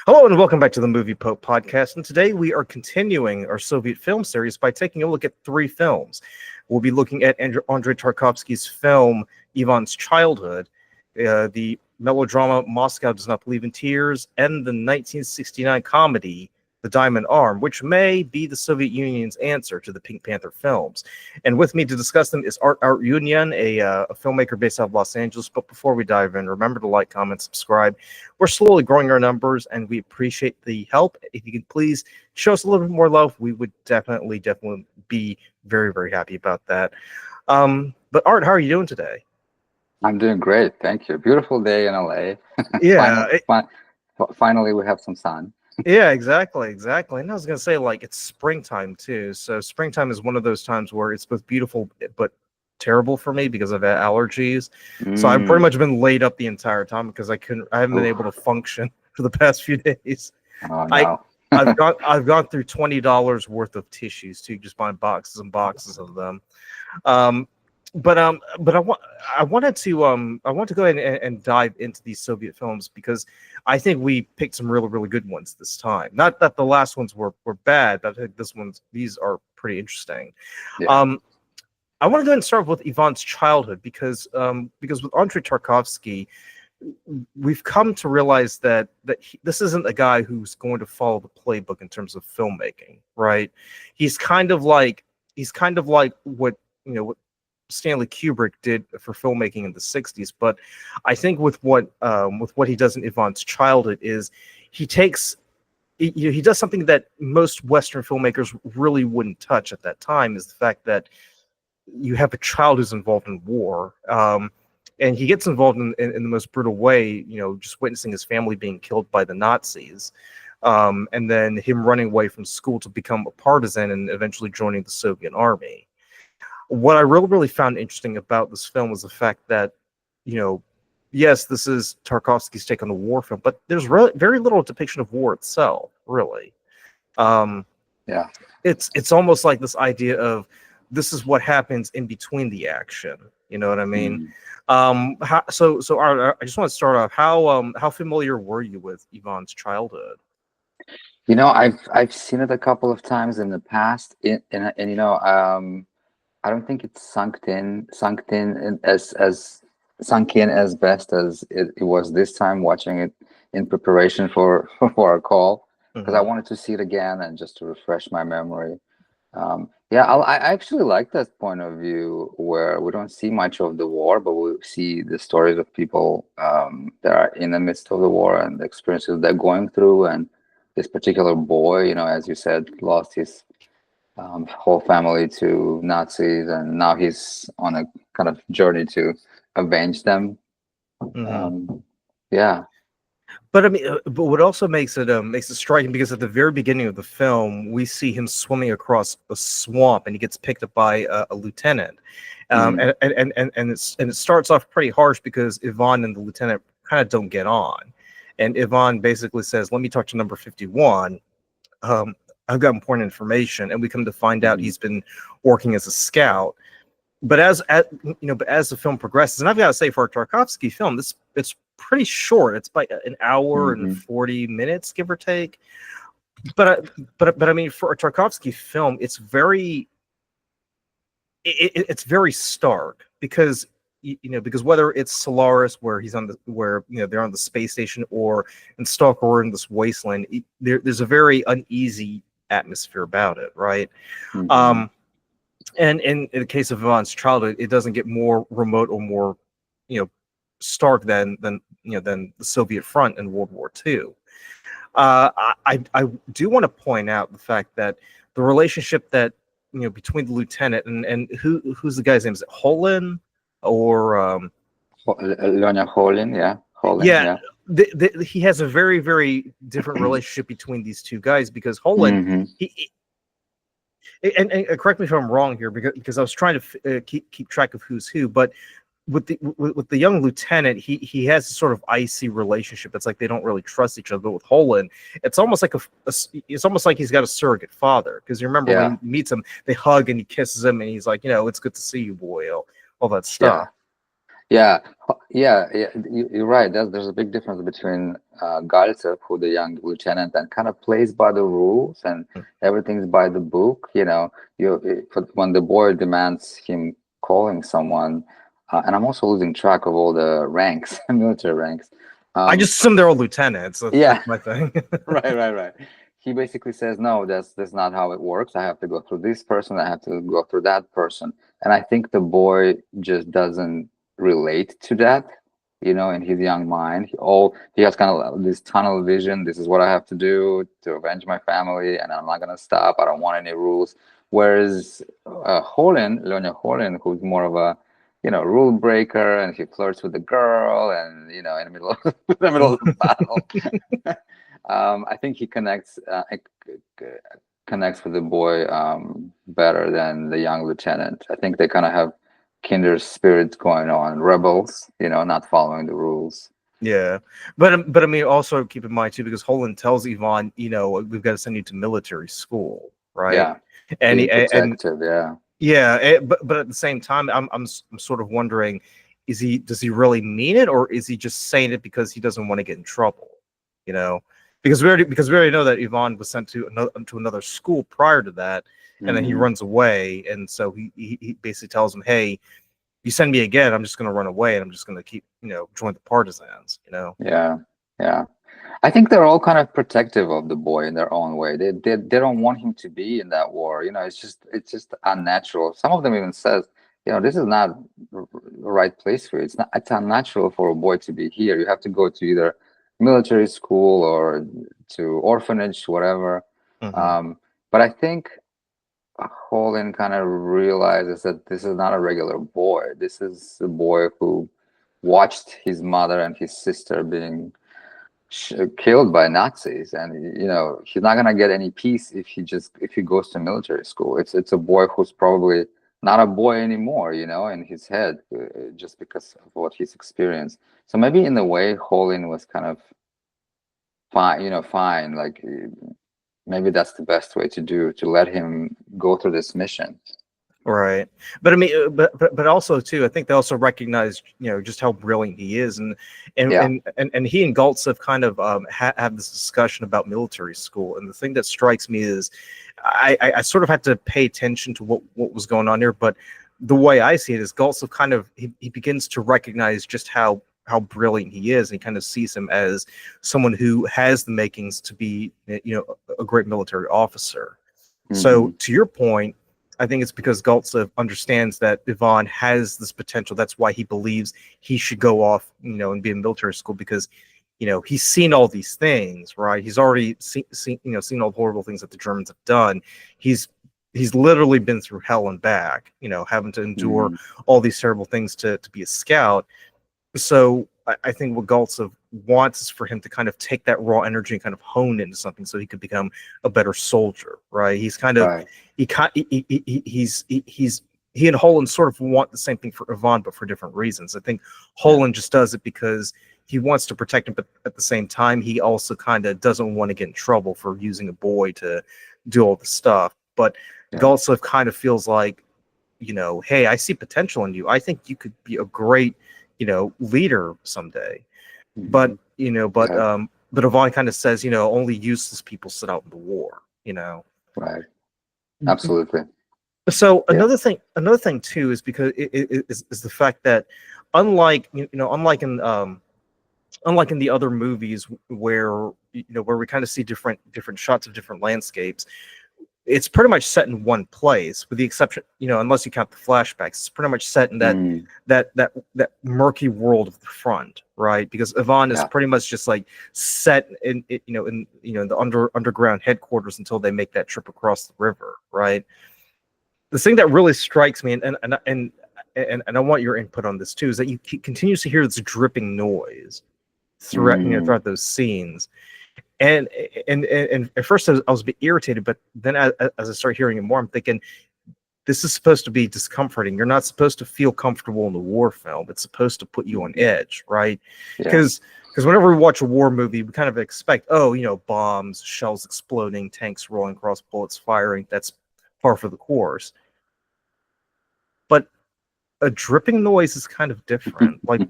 Hello and welcome back to the Movie Pope podcast. And today we are continuing our Soviet film series by taking a look at three films. We'll be looking at Andrei Tarkovsky's film Ivan's Childhood, the melodrama Moscow Does Not Believe in Tears, and the 1969 comedy The Diamond Arm, which may be the Soviet Union's answer to the Pink Panther films. And with me to discuss them is Art Arutyunyan, a filmmaker based out of Los Angeles. But before we dive in, remember to like, comment, subscribe. We're slowly growing our numbers, and we appreciate the help. If you can please show us a little bit more love, we would definitely be very, very happy about that. But Art, how are you doing today? I'm doing great, thank you. Beautiful day in LA. Yeah. Finally, we have some sun. Yeah, exactly. And I was going to say, like, it's springtime, too. So springtime is one of those times where it's both beautiful but terrible for me because I've had allergies. So I've pretty much been laid up the entire time because I haven't been able to function for the past few days. Oh, no. I've gone through $20 worth of tissues, too, just buying boxes and boxes of them. But I wanted to go ahead and dive into these Soviet films because I think we picked some really, really good ones this time. Not that the last ones were bad, but I think these are pretty interesting. Yeah. I want to go ahead and start with Ivan's Childhood because with Andrei Tarkovsky, we've come to realize that this isn't a guy who's going to follow the playbook in terms of filmmaking, right? He's kind of like what Stanley Kubrick did for filmmaking in the 60s, but I think with what he does in Ivan's Childhood is he does something that most Western filmmakers really wouldn't touch at that time, is the fact that you have a child who's involved in war, and he gets involved in the most brutal way, just witnessing his family being killed by the Nazis, and then him running away from school to become a partisan and eventually joining the Soviet army. What I really, really found interesting about this film was the fact that, yes, this is Tarkovsky's take on the war film, but there's very little depiction of war itself, really. Yeah. It's almost like this idea of this is what happens in between the action. You know what I mean? So Art, I just want to start off. How familiar were you with Ivan's Childhood? I've seen it a couple of times in the past, and I don't think it's sunk in as best as it was this time watching it in preparation for our call, because I wanted to see it again and just to refresh my memory. I actually like that point of view where we don't see much of the war, but we see the stories of people that are in the midst of the war and the experiences they're going through. And this particular boy, as you said, lost his whole family to Nazis, and now he's on a kind of journey to avenge them. But I mean, but what also makes it striking, because at the very beginning of the film, we see him swimming across a swamp, and he gets picked up by a lieutenant, and it starts off pretty harsh because Ivan and the lieutenant kind of don't get on, and Ivan basically says, "Let me talk to number 51. I've got important information," and we come to find out he's been working as a scout. But as the film progresses, and I've got to say, for a Tarkovsky film, it's pretty short. It's by an hour and 40 minutes, give or take. But I mean, for a Tarkovsky film, it's very stark because whether it's Solaris, where they're on the space station, or in Stalker, or in this wasteland, there's a very uneasy atmosphere about it, right? And in the case of Ivan's Childhood, it doesn't get more remote or more stark than the Soviet front in World War II. I do want to point out the fact that the relationship that between the lieutenant and who's the guy's name, is it Holin or Lenya Holin? Yeah. Holin, yeah. He has a very, very different relationship between these two guys, because Holin, and correct me if I'm wrong here, because I was trying to keep track of who's who, but with the young lieutenant, he has a sort of icy relationship. It's like they don't really trust each other. But with Holin, it's almost like it's almost like he's got a surrogate father, because you remember when he meets him, they hug and he kisses him, and he's like, it's good to see you, boy, all that stuff. Yeah, yeah. You're right. There's a big difference between Galtsev, who the young lieutenant, and kind of plays by the rules and everything's by the book. You know, when the boy demands him calling someone, and I'm also losing track of all the ranks, military ranks. I Um, just assume they're all lieutenants. That's yeah, my thing. right. He basically says, no, that's not how it works. I have to go through this person. I have to go through that person. And I think the boy just doesn't relate to that, you know, in his young mind. He has kind of this tunnel vision. This is what I have to do to avenge my family, and I'm not gonna stop. I don't want any rules. Whereas Leonia Holin, who's more of a, you know, rule breaker, and he flirts with the girl, and you know, in the middle of the middle of the battle. I think he connects with the boy better than the young lieutenant. I think they kind of have kindred spirits going on, rebels, you know, not following the rules. Yeah, but I mean, also keep in mind too, because Holland tells Yvonne, you know, we've got to send you to military school, right? Yeah, And being and protective. Yeah. yeah, but at the same time, I'm sort of wondering, does he really mean it, or is he just saying it because he doesn't want to get in trouble? You know, because we already know that Yvonne was sent to another school prior to that, and then he Hmm. runs away, and so he basically tells him, hey, you send me again, I'm just going to run away, and I'm just going to keep, you know, join the partisans, you know. Yeah, yeah. I think they're all kind of protective of the boy in their own way. They don't want him to be in that war. You know, it's just unnatural. Some of them even says, you know, this is not the right place for you. It's unnatural for a boy to be here. You have to go to either military school or to orphanage, whatever. Hmm. Um, but I think Holden kind of realizes that this is not a regular boy. This is a boy who watched his mother and his sister being killed by Nazis, and you know he's not gonna get any peace if he goes to military school. It's a boy who's probably not a boy anymore, you know, in his head, just because of what he's experienced. So maybe in a way, Holin was kind of fine, you know, fine. Like maybe that's the best way to do to let him go through this mission. Right, but I mean, but also too, I think they also recognize, you know, just how brilliant he is, Yeah. and he and Galtz have kind of have this discussion about military school, and the thing that strikes me is, I sort of had to pay attention to what was going on here, but the way I see it is Galtz have kind of he begins to recognize just how brilliant he is, and he kind of sees him as someone who has the makings to be, you know, a great military officer. So Hmm. to your point, I think it's because Galtsev understands that Ivan has this potential. That's why he believes he should go off, you know, and be in military school, because, you know, he's seen all these things, right? He's already seen all the horrible things that the Germans have done. He's he's literally been through hell and back, you know, having to endure Hmm. all these terrible things to be a scout. So I think what Galtsev wants is for him to kind of take that raw energy and kind of hone into something so he could become a better soldier, right? He's kind of Right. he and Holland sort of want the same thing for Ivan, but for different reasons. I think Yeah. Holland just does it because he wants to protect him, but at the same time, he also kind of doesn't want to get in trouble for using a boy to do all the stuff. But Yeah. Galtsev kind of feels like, you know, hey, I see potential in you. I think you could be a great, you know, leader someday. Hmm. But, you know, Yeah. but Yvonne kind of says, you know, only useless people sit out in the war, you know. Right. Absolutely. So Yeah. another thing too is because is the fact that unlike, you know, unlike in the other movies where, you know, where we kind of see different shots of different landscapes, it's pretty much set in one place, with the exception, you know, unless you count the flashbacks. It's pretty much set in Mm. that murky world of the front, right? Because Ivan is Yeah. pretty much just like set in the underground headquarters until they make that trip across the river, right? The thing that really strikes me, and I want your input on this too, is that you continues to hear this dripping noise throughout, you know, Mm. throughout those scenes. And and at first I was a bit irritated, but then as I start hearing it more, I'm thinking this is supposed to be discomforting. You're not supposed to feel comfortable in the war film. It's supposed to put you on Mhm. edge, right? Yeah. Because whenever we watch a war movie, we kind of expect, oh, you know, bombs, shells exploding, tanks rolling across, bullets firing. That's par for the course. But a dripping noise is kind of different. Like,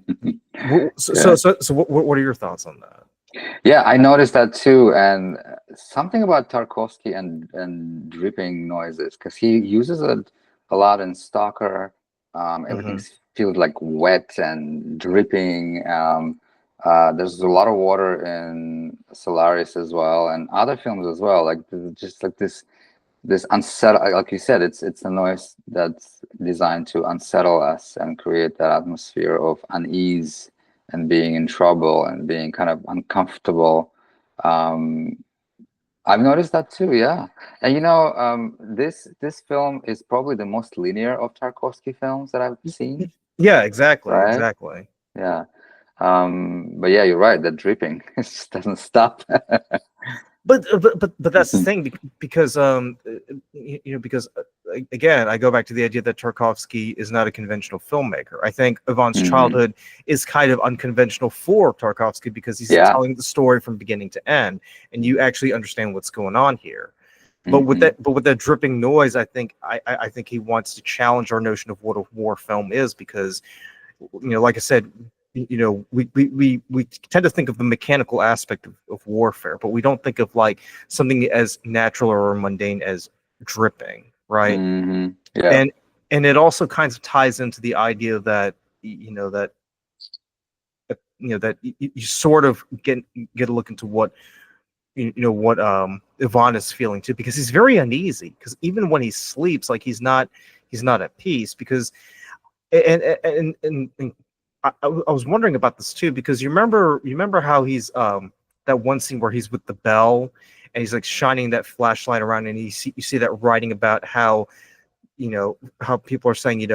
Yeah. so what are your thoughts on that? Yeah, I noticed that too, and something about Tarkovsky and dripping noises, because he uses it a lot in Stalker. Everything Hmm. feels like wet and dripping. There's a lot of water in Solaris as well, and other films as well. Like just like this unsettle, like you said, it's a noise that's designed to unsettle us and create that atmosphere of unease and being in trouble and being kind of uncomfortable. um I've noticed that too, yeah. And this film is probably the most linear of Tarkovsky films that I've seen, Yeah, exactly, right? exactly. Yeah. But yeah, you're right, the dripping it just doesn't stop. But that's the thing, because because again, I go back to the idea that Tarkovsky is not a conventional filmmaker. I think Ivan's Hmm. childhood is kind of unconventional for Tarkovsky because he's Yeah. telling the story from beginning to end, and you actually understand what's going on here. Hmm. But with that dripping noise, I think he wants to challenge our notion of what a war film is, because like I said, we tend to think of the mechanical aspect of warfare, but we don't think of like something as natural or mundane as dripping, right? Hmm. Yeah. And it also kind of ties into the idea that that you sort of get a look into what what Ivan is feeling too, because he's very uneasy, because even when he sleeps, like he's not at peace, because and I was wondering about this too, because you remember how he's that one scene where he's with the bell and he's like shining that flashlight around, and you see that writing about how how people are saying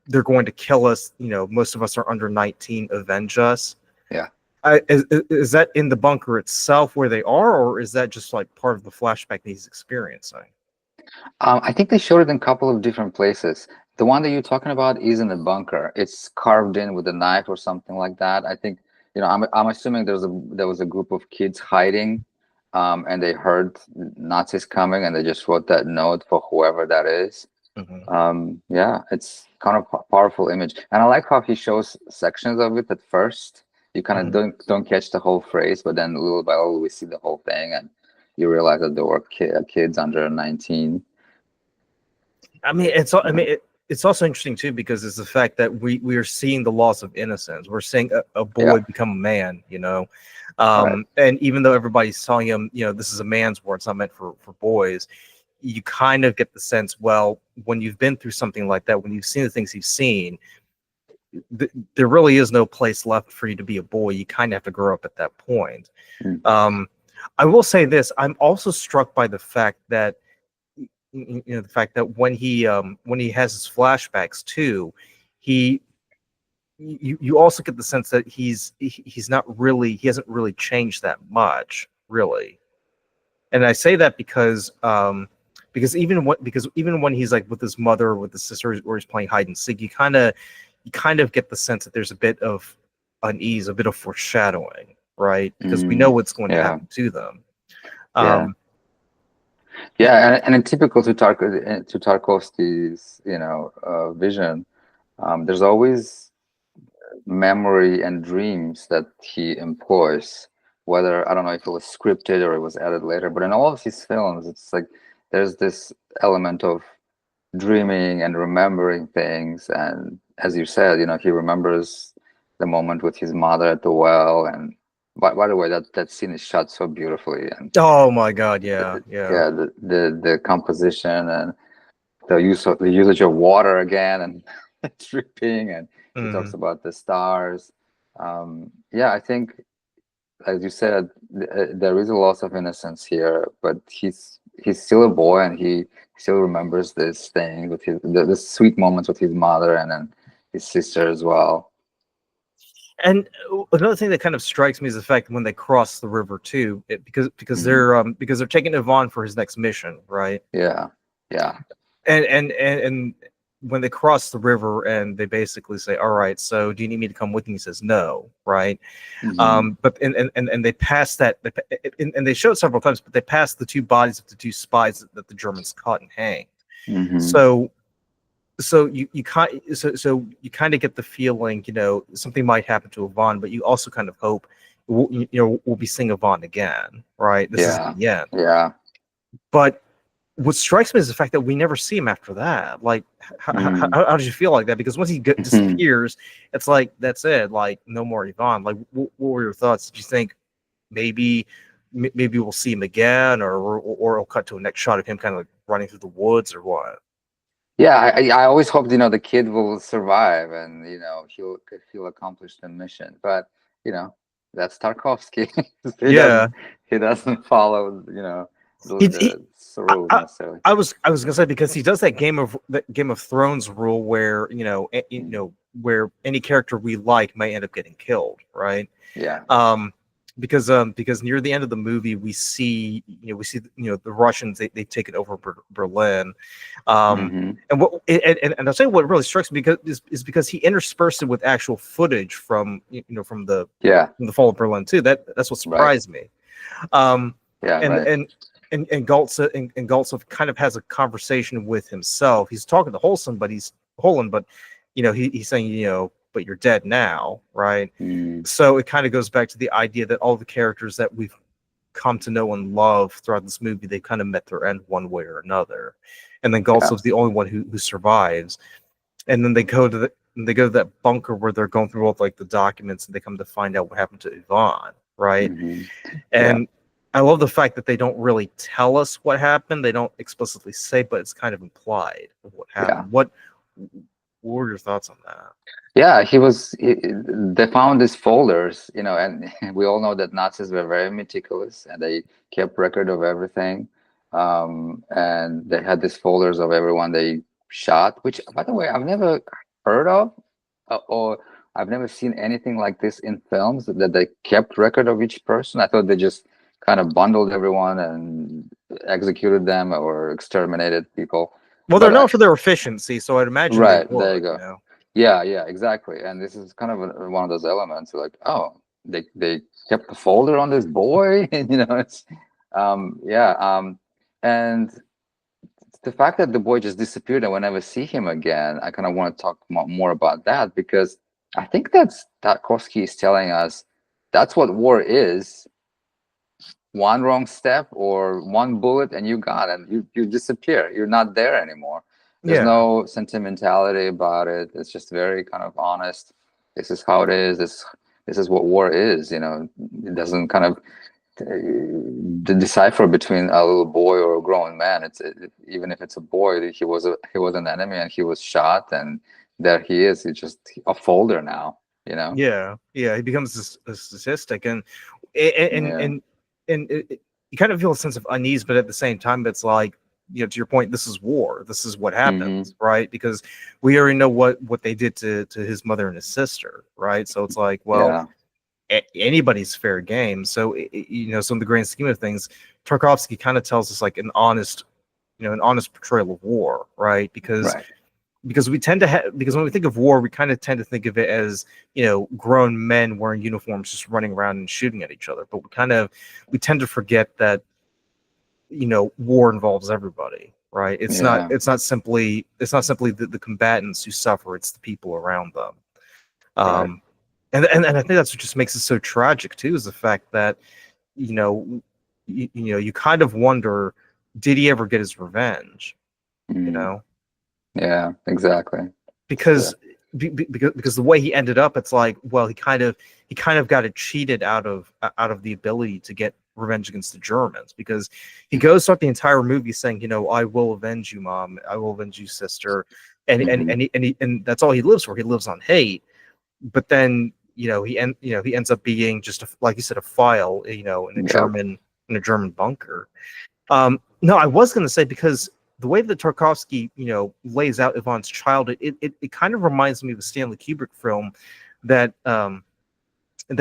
they're going to kill us, most of us are under 19, avenge us. Yeah. Is that in the bunker itself where they are, or is that just like part of the flashback that he's experiencing? I think they showed it in a couple of different places. The one that you're talking about is in the bunker. It's carved in with a knife or something like that. I think, I'm assuming there was a group of kids hiding, and they heard Nazis coming, and they just wrote that note for whoever that is. Hmm. Yeah, it's kind of powerful image, and I like how he shows sections of it at first. You kind of Hmm. don't catch the whole phrase, but then little by little we see the whole thing, and you realize that there were kids under 19. I mean, it's also interesting too, because it's the fact that we are seeing the loss of innocence. We're seeing a Yeah, boy become a man, right. and even though everybody's telling him, this is a man's war, it's not meant for boys, you kind of get the sense, well, when you've been through something like that, when you've seen the things you've seen, there really is no place left for you to be a boy. You kind of have to grow up at that point. Mm. Um, I will say this: I'm also struck by the fact that when he has his flashbacks too, he you also get the sense that he's not really, he hasn't really changed that much, really. And I say that because even when he's like with his mother or with his sister, or he's playing hide and seek, you kind of get the sense that there's a bit of unease, a bit of foreshadowing, right? Because we know Mm. what's going to Yeah, happen to them. yeah, Um, yeah, and in typical to Tarkovsky's, vision, there's always memory and dreams that he employs. Whether, I don't know if it was scripted or it was added later, but in all of his films, it's like there's this element of dreaming and remembering things. And as you said, he remembers the moment with his mother at the well. And by the way, that scene is shot so beautifully. And oh my God, yeah, yeah. yeah, the composition and the usage of water again, and dripping, and he talks Mhm. about the stars. Yeah, I think, as you said, there is a loss of innocence here, but he's still a boy, and he still remembers this thing with the sweet moments with his mother and then his sister as well. And another thing that kind of strikes me is the fact that when they cross the river too, Mhm. because they're taking Yvonne for his next mission, right? Yeah, yeah. And when they cross the river and they basically say, "All right, so do you need me to come with you?" He says, "No," right? Hmm. But and they pass that, and they show it several times, but they pass the two bodies of the two spies that the Germans caught and hanged. Hmm. So so you kind of get the feeling, something might happen to Yvonne, but you also kind of hope we'll be seeing Yvonne again, right? This is Yeah. the end. Yeah. But what strikes me is the fact that we never see him after that. Like, how did you feel like that? Because once he disappears, it's like, that's it. Like, no more Yvonne. Like, what were your thoughts? Did you think maybe we'll see him again, or it'll cut to a next shot of him kind of like running through the woods, or what? Yeah, I always hoped, the kid will survive and, he'll accomplish the mission. But, that's Tarkovsky. he Yeah, doesn't he doesn't follow, he, he the rules necessarily. I was gonna say, because he does that Game of Thrones rule where where any character we like may end up getting killed, right? Yeah. Because near the end of the movie we see the Russians, they've taken over Berlin, and I'll tell you what really strikes me, because he interspersed it with actual footage from from the fall of Berlin too. That's what surprised me. And Goltsov kind of has a conversation with himself. He's talking to Holland, but he's saying, but you're dead now, right? So it kind of goes back to the idea that all the characters that we've come to know and love throughout this movie, they kind of met their end one way or another. And then Goltsov's the only one who survives. And then they go to that bunker where they're going through all like the documents, and they come to find out what happened to Yvonne, right? And I love the fact that they don't really tell us what happened. They don't explicitly say, but it's kind of implied of what happened. What were your thoughts on that? Yeah, they found these folders, and we all know that Nazis were very meticulous and they kept record of everything. And they had these folders of everyone they shot, which, by the way, I've never heard of, or I've never seen anything like this in films, that they kept record of each person. I thought they just kind of bundled everyone and executed them or exterminated people. Well, they're known for their efficiency, so I'd imagine right, they would, there you go. Yeah, exactly. And this is kind of one of those elements, like, oh, they kept the folder on this boy, and it's and the fact that the boy just disappeared and we'll never see him again, I kind of want to talk more about that, because I think Tarkovsky is telling us that's what war is. One wrong step or one bullet and you got it. You disappear. You're not there anymore. There's no sentimentality about it. It's just very kind of honest. This is how it is. This is what war is. It doesn't kind of decipher between a little boy or a grown man. Even if it's a boy, he was an enemy and he was shot, and there he is. He's just a folder now. Yeah, he becomes a statistic, and you kind of feel a sense of unease, but at the same time, it's like, to your point, this is war. This is what happens, right? Because we already know what they did to his mother and his sister, right? So it's like, well, anybody's fair game. So so in the grand scheme of things, Tarkovsky kind of tells us like an honest portrayal of war, right? Because we tend to because when we think of war, we kind of tend to think of it as grown men wearing uniforms just running around and shooting at each other. But we tend to forget that war involves everybody, right? It's not simply the combatants who suffer; it's the people around them. And I think that's what just makes it so tragic too, is the fact that you kind of wonder, did he ever get his revenge? Yeah, exactly. Because the way he ended up, it's like, well, he kind of got it cheated out of the ability to get revenge against the Germans, because he goes throughout the entire movie saying, I will avenge you, Mom, I will avenge you, sister, and that's all he lives for. He lives on hate. But then he ends up being just like you said, a file in a German bunker. No, I was going to say, because the way that Tarkovsky, lays out Yvonne's childhood, it kind of reminds me of a Stanley Kubrick film that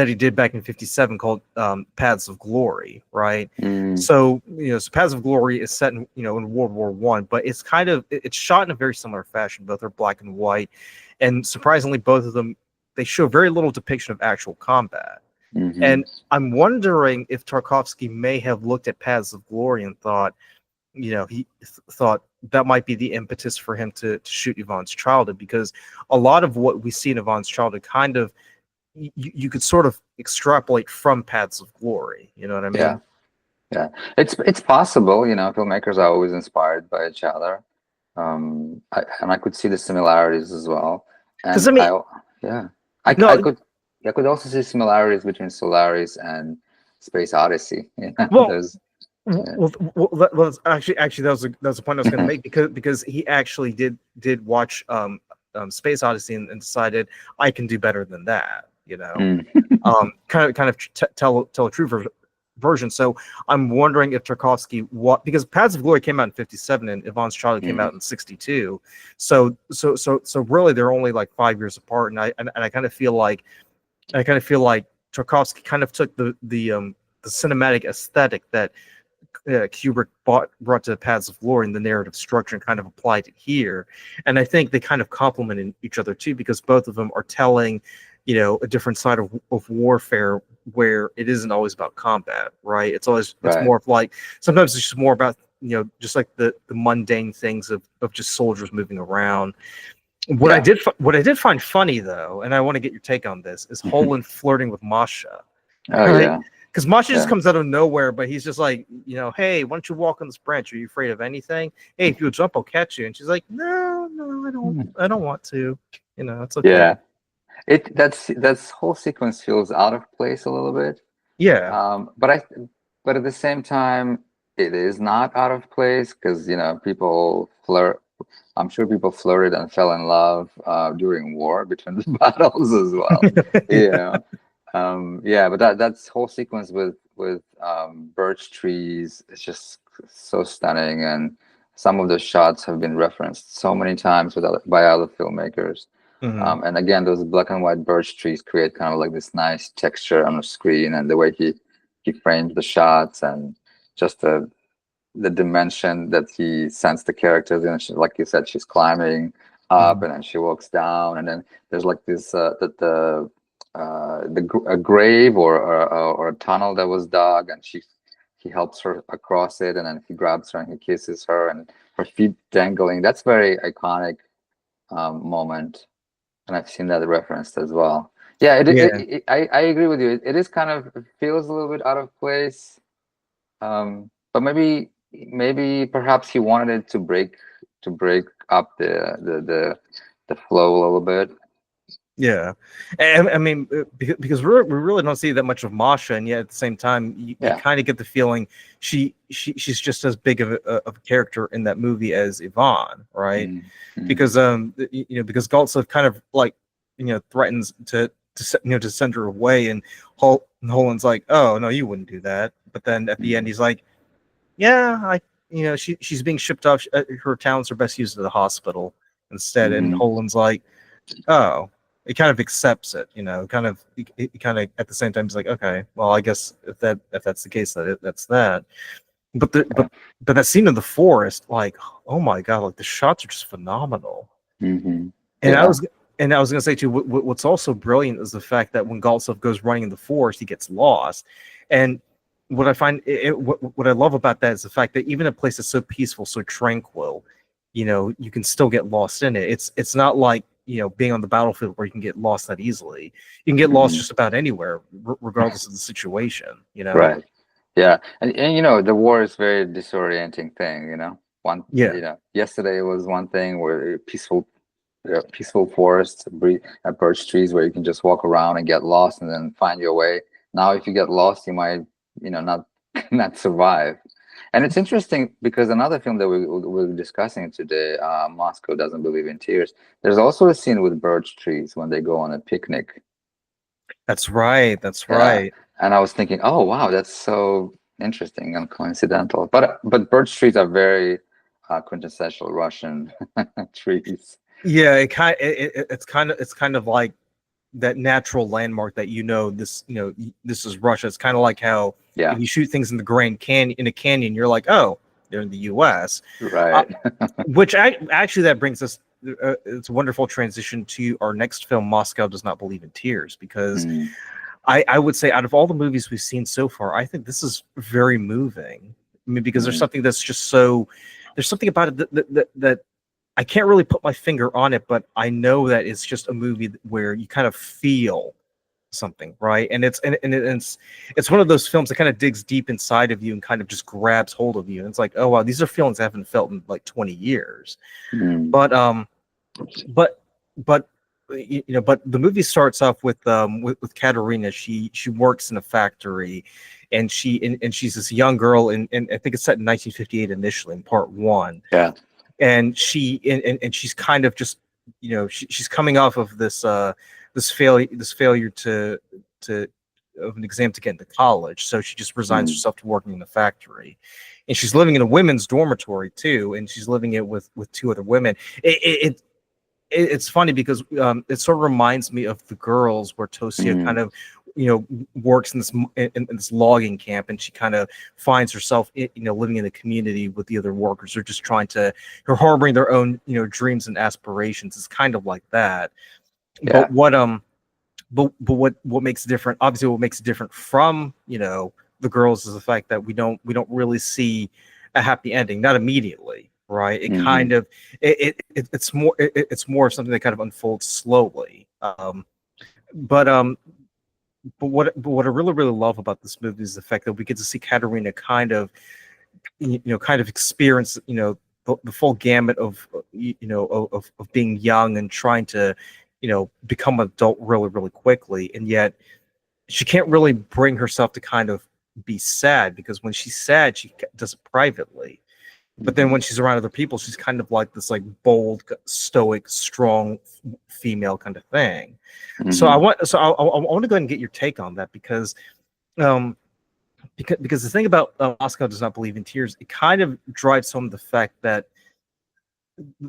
he did back in '57 called Paths of Glory, right? So Paths of Glory is set in in World War I, but it's shot in a very similar fashion. Both are black and white, and surprisingly, both of them, they show very little depiction of actual combat. And I'm wondering if Tarkovsky may have looked at Paths of Glory and thought, he thought that might be the impetus for him to shoot Yvonne's childhood, because a lot of what we see in Yvonne's childhood kind of you could sort of extrapolate from Paths of Glory. You know what I mean? Yeah. Yeah, it's possible. Filmmakers are always inspired by each other, and I could see the similarities as well. Because And I mean, yeah, no, I could also see similarities between Solaris and Space Odyssey. well, There's yeah. well, actually, that was the point I was going to make, because he actually did watch Space Odyssey, and decided I can do better than that. Mm. Kind of tell a true version. So I'm wondering if Tarkovsky, because Paths of Glory came out in 57 and Yvonne's Childhood came out in 62. So really they're only like 5 years apart, and I kind of feel like Tarkovsky kind of took the cinematic aesthetic that Kubrick brought to Paths of Glory and the narrative structure, and kind of applied it here. And I think they kind of complement each other too, because both of them are telling a different side of warfare, where it isn't always about combat, right? It's more of like, sometimes it's just more about just like the mundane things of just soldiers moving around. What I did find funny, though, and I want to get your take on this, is Holland flirting with Masha. Oh right? yeah, Because Masha just comes out of nowhere, but he's just like, hey, why don't you walk on this branch? Are you afraid of anything? Hey, if you jump, I'll catch you. And she's like, no, I don't want to. It's okay. yeah. That's whole sequence feels out of place a little bit. Yeah. But at the same time, it is not out of place, because people flirt. I'm sure people flirted and fell in love during war between the battles as well. Yeah, but that's whole sequence with birch trees. It's just so stunning, and some of the shots have been referenced so many times by other filmmakers. And again, those black and white birch trees create kind of like this nice texture on the screen, and the way he frames the shots, and just the dimension that he sends the characters in. Like you said, she's climbing up, and then she walks down, and then there's like this a grave or a tunnel that was dug, and he helps her across it, and then he grabs her and he kisses her, and her feet dangling. That's very iconic moment. And I've seen that referenced as well. Yeah, I agree with you. It is kind of, it feels a little bit out of place, but maybe perhaps he wanted it to break up the flow a little bit. Yeah, and I mean, because we really don't see that much of Masha, and yet at the same time, you kind of get the feeling she's just as big of a character in that movie as Yvonne, right? Because because Galtsev kind of like threatens to send her away, and Holland's like, oh no, you wouldn't do that. But then at the end, he's like, yeah, she's being shipped off. Her talents are best used at the hospital instead. And Holland's like, oh. It kind of accepts it, kind of at the same time, he's like, okay, well, I guess if that's the case, that's that. But but that scene in the forest, like, oh my god, like the shots are just phenomenal. And I was gonna say too, what's also brilliant is the fact that when Galtsev goes running in the forest, he gets lost. And what I find what I love about that is the fact that even a place that's so peaceful, so tranquil, you can still get lost in it. It's not like being on the battlefield where you can get lost that easily. You can get lost just about anywhere, regardless of the situation. Right. Yeah, and the war is a very disorienting thing. Yesterday was one thing where peaceful forests, birch trees where you can just walk around and get lost and then find your way. Now, if you get lost, you might not survive. And it's interesting because another film that we're discussing today, Moscow Doesn't Believe in Tears, there's also a scene with birch trees when they go on a picnic. That's right. And I was thinking, oh wow, that's so interesting and coincidental. But birch trees are very quintessential Russian trees. Yeah, it's kind of like that natural landmark that this is Russia. It's kind of like how if you shoot things in the Grand Canyon, in a canyon, you're like, oh, they're in the U.S. Right. Which actually that brings us. It's a wonderful transition to our next film, Moscow Does Not Believe in Tears, because I would say out of all the movies we've seen so far, I think this is very moving. I mean, because there's something that's just so, there's something about it that I can't really put my finger on it, but I know that it's just a movie where you kind of feel something, right? And it's one of those films that kind of digs deep inside of you and kind of just grabs hold of you. And it's like, oh wow, these are feelings I haven't felt in like 20 years. But but you know, but the movie starts off with Katerina. She works in a factory, and she's this young girl, and I think it's set in 1958 initially in part one. Yeah. And she's kind of just, you know, she's coming off of this failure to of an exam to get into college, so she just resigns herself to working in the factory, and she's living in a women's dormitory too, and she's living it with two other women. It's funny because it sort of reminds me of The Girls, where Tosia kind of, you know, works in this logging camp, and she kind of finds herself, you know, living in the community with the other workers who are just trying to, who are harboring their own, you know, dreams and aspirations. It's kind of like that. Yeah. But what makes it different? Obviously, what makes it different from, you know, The Girls is the fact that we don't really see a happy ending, not immediately. Right, it kind of it's more of something that kind of unfolds slowly. But what I really love about this movie is the fact that we get to see Katerina kind of, you know, kind of experience, you know, the full gamut of, you know, of being young and trying to, you know, become an adult really quickly, and yet she can't really bring herself to kind of be sad, because when she's sad she does it privately. But then when she's around other people, she's kind of like this like bold, stoic, strong female kind of thing. So I want to go ahead and get your take on that, because the thing about Moscow Does Not Believe in Tears, it kind of drives home the fact that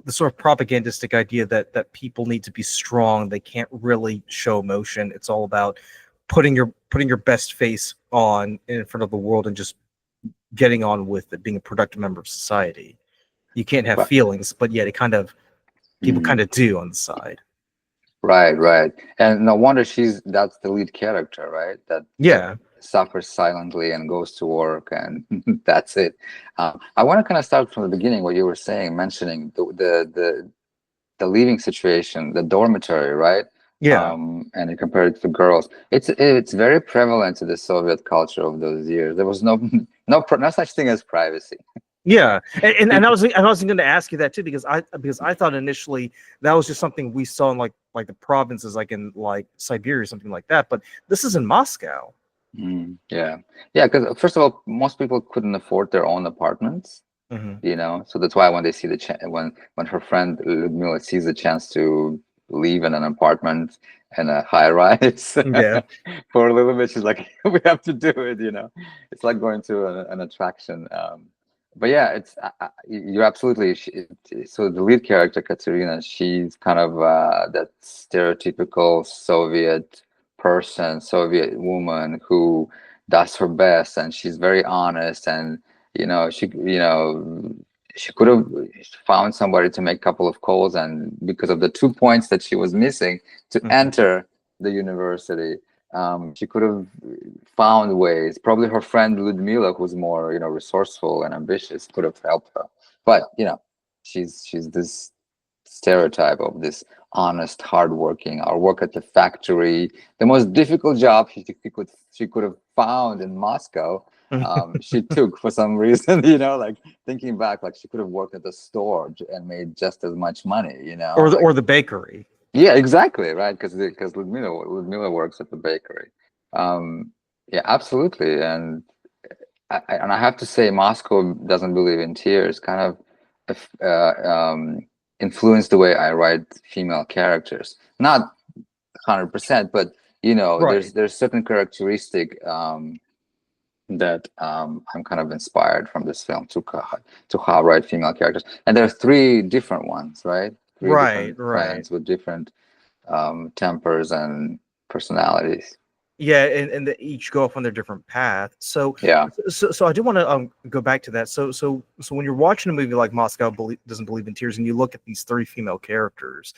the sort of propagandistic idea that people need to be strong, they can't really show emotion. It's all about putting your best face on in front of the world and just getting on with it, being a productive member of society. You can't have feelings, but yet it kind of, people kind of do on the side. Right. And no wonder that's the lead character, right? That suffers silently and goes to work, and that's it. I want to kind of start from the beginning, what you were saying, mentioning the leaving situation, the dormitory, right? And you compare it to Girls. It's very prevalent to the Soviet culture of those years. There was no such thing as privacy. Yeah, and I was going to ask you that too, because I thought initially that was just something we saw in like the provinces, like in like Siberia or something like that. But this is in Moscow. Yeah. Because first of all, most people couldn't afford their own apartments. You know, so that's why when they see when her friend Ludmila sees the chance to live in an apartment in a high rise for a little bit, she's like, we have to do it. You know, it's like going to an attraction. But yeah, it's you're absolutely. So the lead character Katerina, she's kind of that stereotypical Soviet person, Soviet woman who does her best, and she's very honest, and she could have found somebody to make a couple of calls, and because of the 2 points that she was missing to enter the university, she could have found ways. Probably her friend Ludmila, who's more resourceful and ambitious, could have helped her. But she's this stereotype of this honest, hardworking, or work at the factory, the most difficult job she could have found in Moscow. She took for some reason, like thinking back, like she could have worked at the store and made just as much money, or the bakery. Yeah, exactly, right, because Ludmila works at the bakery. Yeah, absolutely, and I have to say, Moscow Doesn't Believe in Tears kind of influenced the way I write female characters. Not 100%, but there's certain characteristic that I'm kind of inspired from this film to how I write female characters. And there are 3 different ones, right? Three different friends with different tempers and personalities. Yeah, and they each go off on their different path. So I do want to go back to that. So when you're watching a movie like Moscow Doesn't Believe in Tears, and you look at these 3 female characters,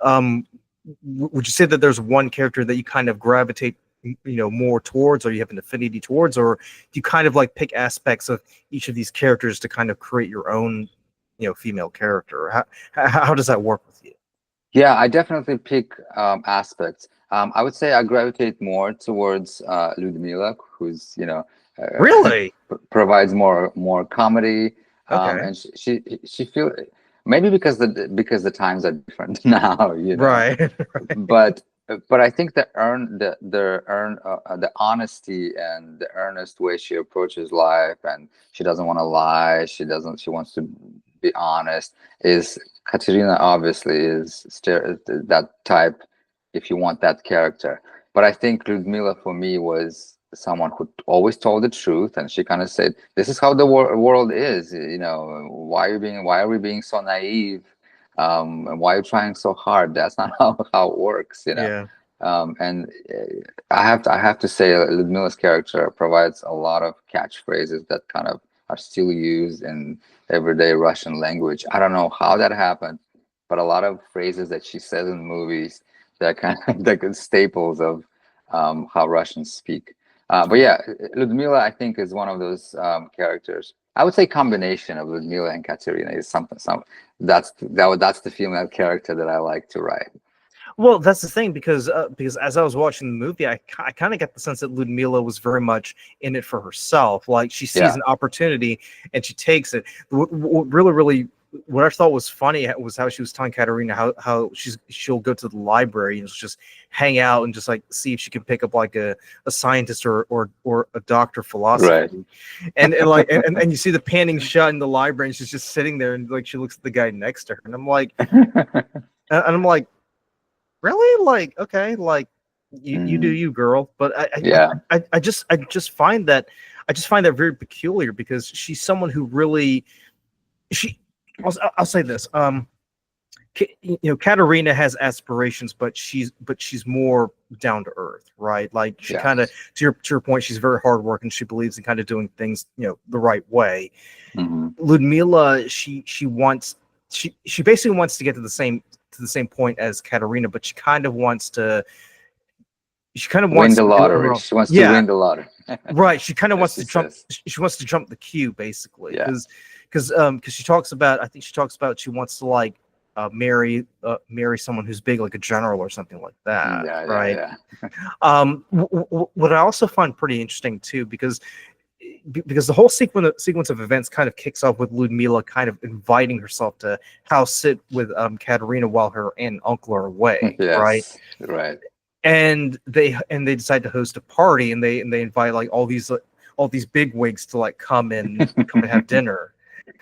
would you say that there's one character that you kind of gravitate more towards, or you have an affinity towards, or do you kind of like pick aspects of each of these characters to kind of create your own female character? How does that work with you? Yeah, I definitely pick aspects. I would say I gravitate more towards Ludmila, who's Really? provides more comedy, Okay. and she feel maybe because the times are different now, Right. but I think the honesty and the earnest way she approaches life, and she doesn't want to lie. She wants to be honest. Is Katerina obviously is that type, if you want that character. But I think Ludmila for me was someone who always told the truth, and she kind of said, "This is how the world is. Why are we being so naive? And why are you trying so hard? That's not how it works." Yeah. And I have to say, Ludmila's character provides a lot of catchphrases that kind of are still used in everyday Russian language. I don't know how that happened, but a lot of phrases that she says in movies, that kind of the good staples of how Russians speak. But yeah, Ludmila, I think, is one of those characters. I would say combination of Ludmila and Katerina is something. That's the female character that I like to write. Well, that's the thing, because as I was watching the movie, I kind of get the sense that Ludmila was very much in it for herself. Like, she sees an opportunity and she takes it. What I thought was funny was how she was telling Katerina how she'll go to the library and just hang out and just like see if she can pick up like a scientist or a doctor of philosophy. Right. and you see the panning shut in the library, and she's just sitting there, and like she looks at the guy next to her, and I'm like, really? Like, okay, like you do you, girl. But I just find that very peculiar, because she's someone who really I'll say this. Katerina has aspirations, but she's more down to earth, right? Like, she kind of, to your point, she's very hardworking. She believes in kind of doing things, the right way. Ludmila, she basically wants to get to the same point as Katerina, but she kind of wants to win the lottery. She wants to win the lottery. Right. She kind of wants to jump. She wants to jump the queue, basically, because she talks about. I think she talks about she wants to like marry someone who's big, like a general or something like that. Right. What I also find pretty interesting too, because the whole sequence of events kind of kicks off with Ludmila kind of inviting herself to house sit with Katerina while her aunt and uncle are away. Right. And they decide to host a party, and they invite like all these big wigs to like come and have dinner.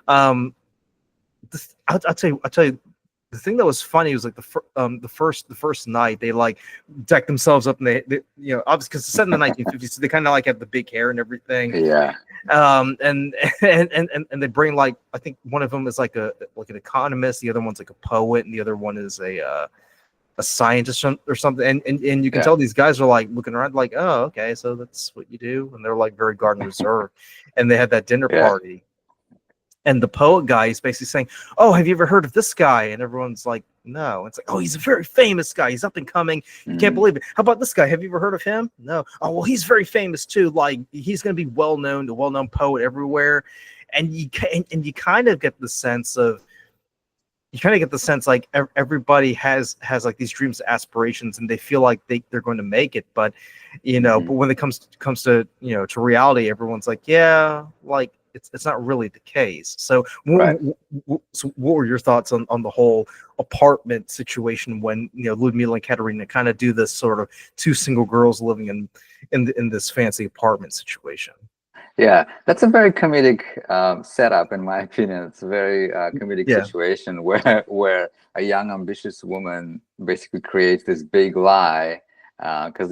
I'll tell you, the thing that was funny was like the first night they like deck themselves up, and they obviously, because it's set in the 1950s, so they kind of like have the big hair and everything. And they bring, like, I think one of them is like an economist, the other one's like a poet, and the other one is a scientist or something, and you can tell these guys are like looking around like, oh, okay, so that's what you do, and they're like very guard and reserved. And they had that dinner party, and the poet guy is basically saying, oh, have you ever heard of this guy? And everyone's like, no. It's like, oh, he's a very famous guy, he's up and coming, you can't believe it. How about this guy? Have you ever heard of him? No. Oh, well, he's very famous too, like he's going to be well-known, the well-known poet everywhere. And you kind of get the sense like everybody has like these dreams, aspirations, and they feel like they're going to make it, but but when it comes to to reality, everyone's like, yeah, like it's not really the case. So so what were your thoughts on the whole apartment situation when Ludmila and Katerina kind of do this sort of two single girls living in this fancy apartment situation? Yeah, that's a very comedic setup, in my opinion. It's a very comedic situation where a young, ambitious woman basically creates this big lie, because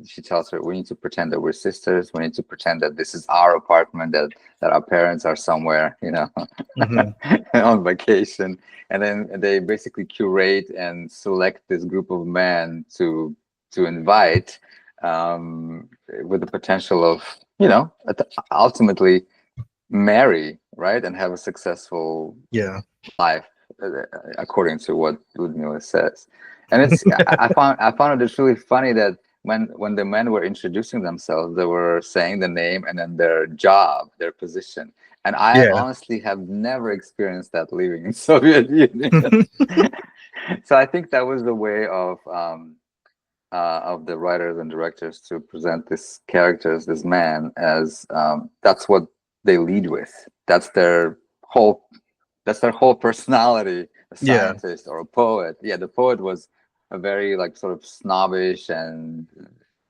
she tells her, we need to pretend that we're sisters. We need to pretend that this is our apartment, that our parents are somewhere, on vacation, and then they basically curate and select this group of men to invite, with the potential of ultimately marry, right, and have a successful life, according to what Ludmila says. And it's I found it really funny that when the men were introducing themselves, they were saying the name and then their job, their position. And I Yeah. honestly have never experienced that living in Soviet Union. So I think that was the way of the writers and directors to present this characters, this man, as that's what they lead with. Whole that's their whole personality. A Yeah. scientist or a poet. Yeah, the poet was a very like sort of snobbish and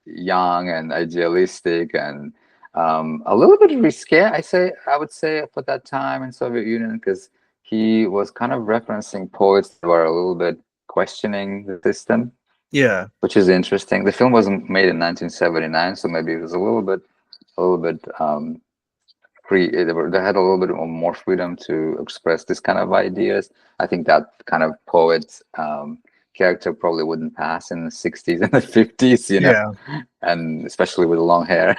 young and idealistic and a little bit risque. I would say for that time in Soviet Union, because he was kind of referencing poets that were a little bit questioning the system, Yeah. which is interesting. The film wasn't made in 1979, so maybe it was a little bit free. They had a little bit more freedom to express this kind of ideas. I think that kind of poet character probably wouldn't pass in the 60s and the 50s, Yeah. and especially with long hair.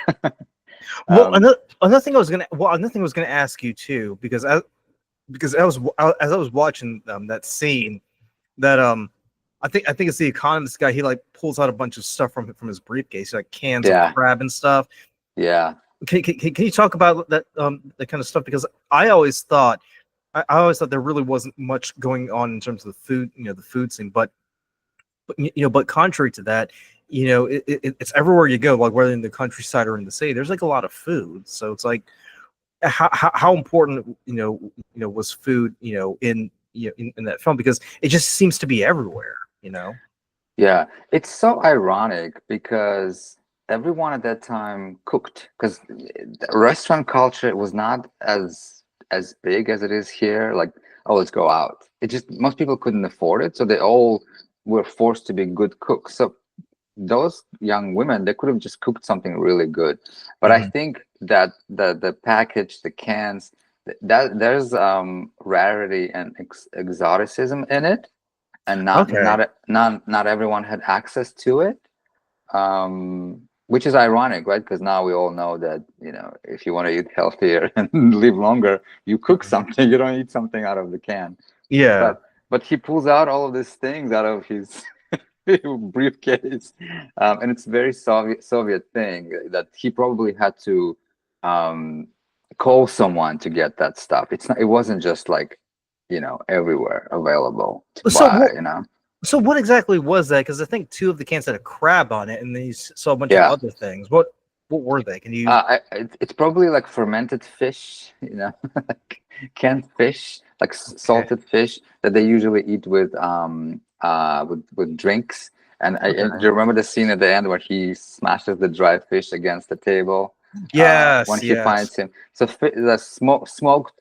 Well, um, another thing I was gonna ask you too, because as I was watching that scene, that I think it's the economist guy. He like pulls out a bunch of stuff from his briefcase, like cans of yeah, crab and stuff. yeah, Can you talk about that kind of stuff? Because I always thought there really wasn't much going on in terms of the food, the food scene. But contrary to that, it's everywhere you go, like whether in the countryside or in the city, there's like a lot of food. So it's like how important was food in that film, because it just seems to be everywhere. yeah. It's so ironic because everyone at that time cooked, because restaurant culture was not as big as it is here. Like, oh, let's go out. It just most people couldn't afford it, so they all were forced to be good cooks. So those young women, they could have just cooked something really good. But I Hmm. think that the package, the cans, that there's rarity and exoticism in it, and Okay. not everyone had access to it, which is ironic, right? Because now we all know that if you want to eat healthier and live longer, you cook Mhm. something. You don't eat something out of the can. Yeah. But he pulls out all of these things out of his briefcase, and it's very Soviet thing that he probably had to um, call someone to get that stuff. It wasn't just like everywhere available to So buy. what? So what exactly was that? Because I think two of the cans had a crab on it, and then you saw a bunch of Yeah. other things. What were they? Can you? It's probably like fermented fish, like canned fish, like Okay. salted fish that they usually eat with drinks. And Okay. do you remember the scene at the end where he smashes the dry fish against the table when Yes. he Yes. finds him? So the smoked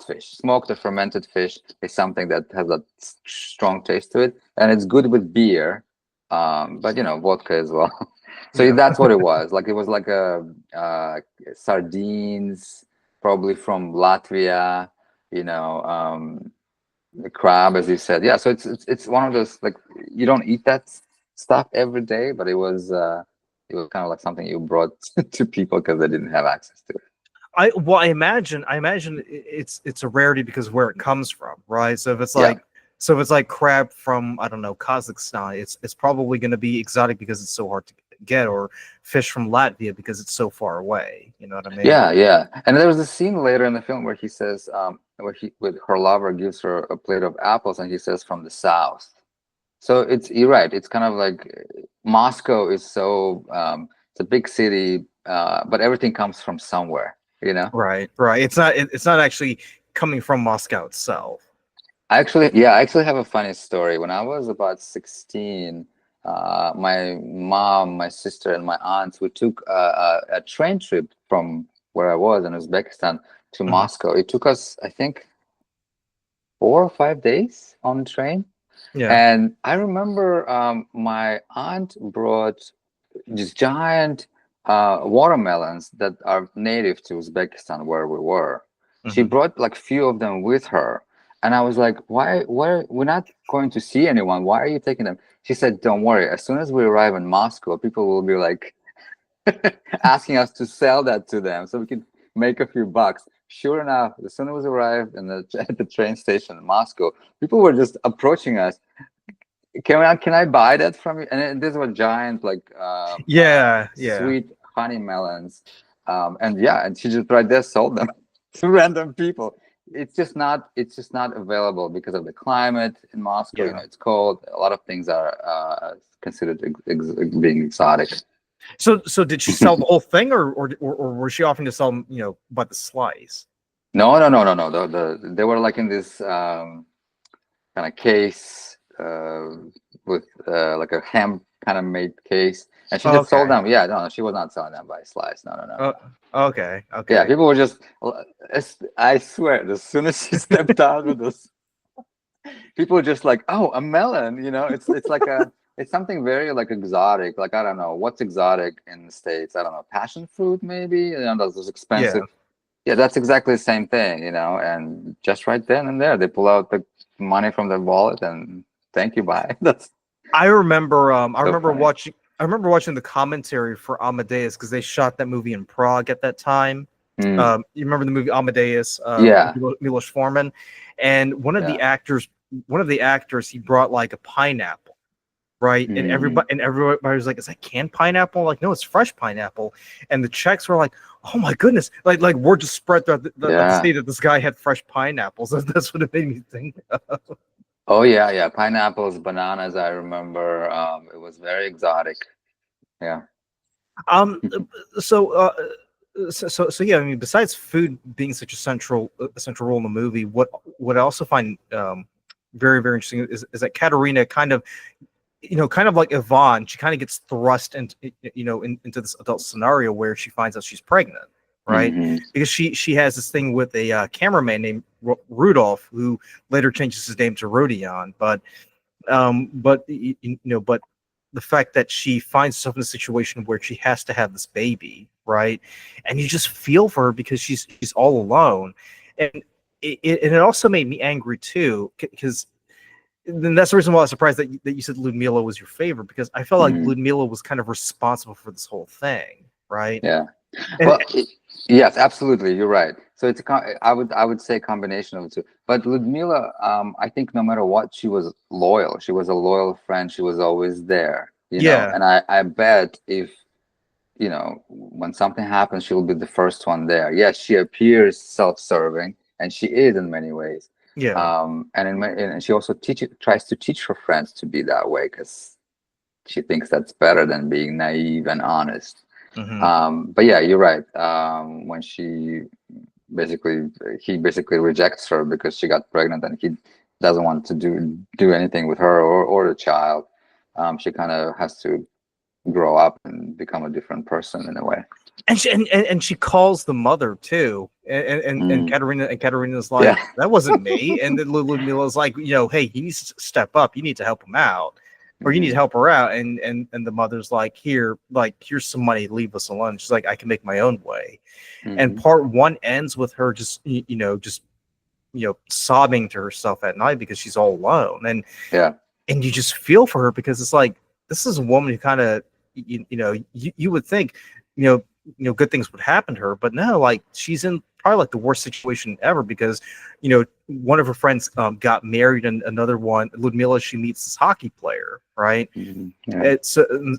fish, smoked or fermented fish is something that has a strong taste to it, and it's good with beer, but vodka as well. So Yeah. that's what it was. Like it was like a sardines, probably from Latvia. You know, the crab, as you said. Yeah. So it's one of those, like, you don't eat that stuff every day, but it was kind of like something you brought to people because they didn't have access to it. I imagine it's a rarity because of where it comes from, right? Yeah. So if it's like crab from, I don't know, Kazakhstan, it's probably going to be exotic because it's so hard to get, or fish from Latvia because it's so far away. You know what I mean? Yeah, yeah. And there was a scene later in the film where he says, where he with her lover gives her a plate of apples, and he says from the south. So you're right. It's kind of like Moscow is it's a big city, but everything comes from somewhere, you know? Right, right. It's not actually coming from Moscow itself. I actually have a funny story. When I was about 16, my mom, my sister, and my aunts, we took a train trip from where I was in Uzbekistan to Mhm. Moscow. It took us, I think, 4 or 5 days on the train. Yeah. And I remember my aunt brought these giant watermelons that are native to Uzbekistan, where we were. She Hmm. brought like few of them with her, and I was like, "Why? Why? We're not going to see anyone. Why are you taking them?" She said, "Don't worry. As soon as we arrive in Moscow, people will be like asking us to sell that to them, so we can make a few bucks." Sure enough, as soon as we arrived at the train station in Moscow, people were just approaching us. can I buy that from you? And these were giant, like Yeah, yeah. sweet honey melons, and yeah, and she just right there sold them to random people. It's just not available because of the climate in Moscow. You know, Yeah. it's cold. A lot of things are considered being exotic. So did she sell the whole thing, or was she offering to sell them, by the slice? No, no, no, no, no. They were like in this kind of case with like a ham kind of made case, and she just sold Okay. them. Yeah, no, she was not selling them by slice. No, no, no, no, Uh, no. okay. Yeah, Okay. people were just. I swear, as soon as she stepped out with this, people were just like, "Oh, a melon." You know, it's like a it's something very like exotic. Like I don't know what's exotic in the States. I don't know, passion fruit maybe. You know, those Yeah. expensive. Yeah, that's exactly the same thing, you know, and just right then and there, they pull out the money from their wallet and thank you, bye. That's I remember. I so remember funny. watching. I remember watching the commentary for Amadeus because they shot that movie in Prague at that time. Mm, You remember the movie Amadeus, yeah, Milos Forman, and yeah. one of the actors, he brought like a pineapple, right? And Mm, everybody was like, "Is that canned pineapple?" Like, no, it's fresh pineapple. And the Czechs were like, "Oh my goodness!" Like word just spread throughout the yeah. state that this guy had fresh pineapples. That's what it made me think. Oh, yeah, yeah. Pineapples, bananas, I remember. It was very exotic. Yeah. Um, so, so yeah. I mean, besides food being such a central role in the movie, what I also find very very interesting is that Katerina kind of kind of like Yvonne, she kind of gets thrust into into this adult scenario where she finds out she's pregnant, right? Hmm. Because she has this thing with a cameraman named Rudolph, who later changes his name to Rodion, but the fact that she finds herself in a situation where she has to have this baby, right? And you just feel for her because she's all alone, and it also made me angry too because then that's the reason why I was surprised that you said Ludmilla was your favorite, because I felt like Hmm. Ludmilla was kind of responsible for this whole thing, right? Yeah. And Well, yes, absolutely. You're right. So it's I would say combination of the two. But Ludmila, I think no matter what, she was loyal. She was a loyal friend. She was always there, you know. yeah, And I bet if, you know, when something happens, she'll be the first one there. Yes, she appears self-serving, and she is in many ways. yeah, And she also tries to teach her friends to be that way because she thinks that's better than being naive and honest. hmm, But yeah, you're right. When basically he basically rejects her because she got pregnant and he doesn't want to do anything with her or the child. She kind of has to grow up and become a different person in a way. and she calls the mother too, and Mm, Katerina's yeah. like, that wasn't me, and then Ludmilla's like, hey, he needs to step up, you need to help him out, or you need to Hmm. help her out, and the mother's like, here's some money, leave us alone. She's like, I can make my own way. And Hmm. part one ends with her just just sobbing to herself at night because she's all alone, Yeah. and you just feel for her because it's like, this is a woman who kind of you would think good things would happen to her, but no, like, she's in probably like the worst situation ever because one of her friends got married, and another one, Ludmilla, she meets this hockey player, right? Hmm. Yeah.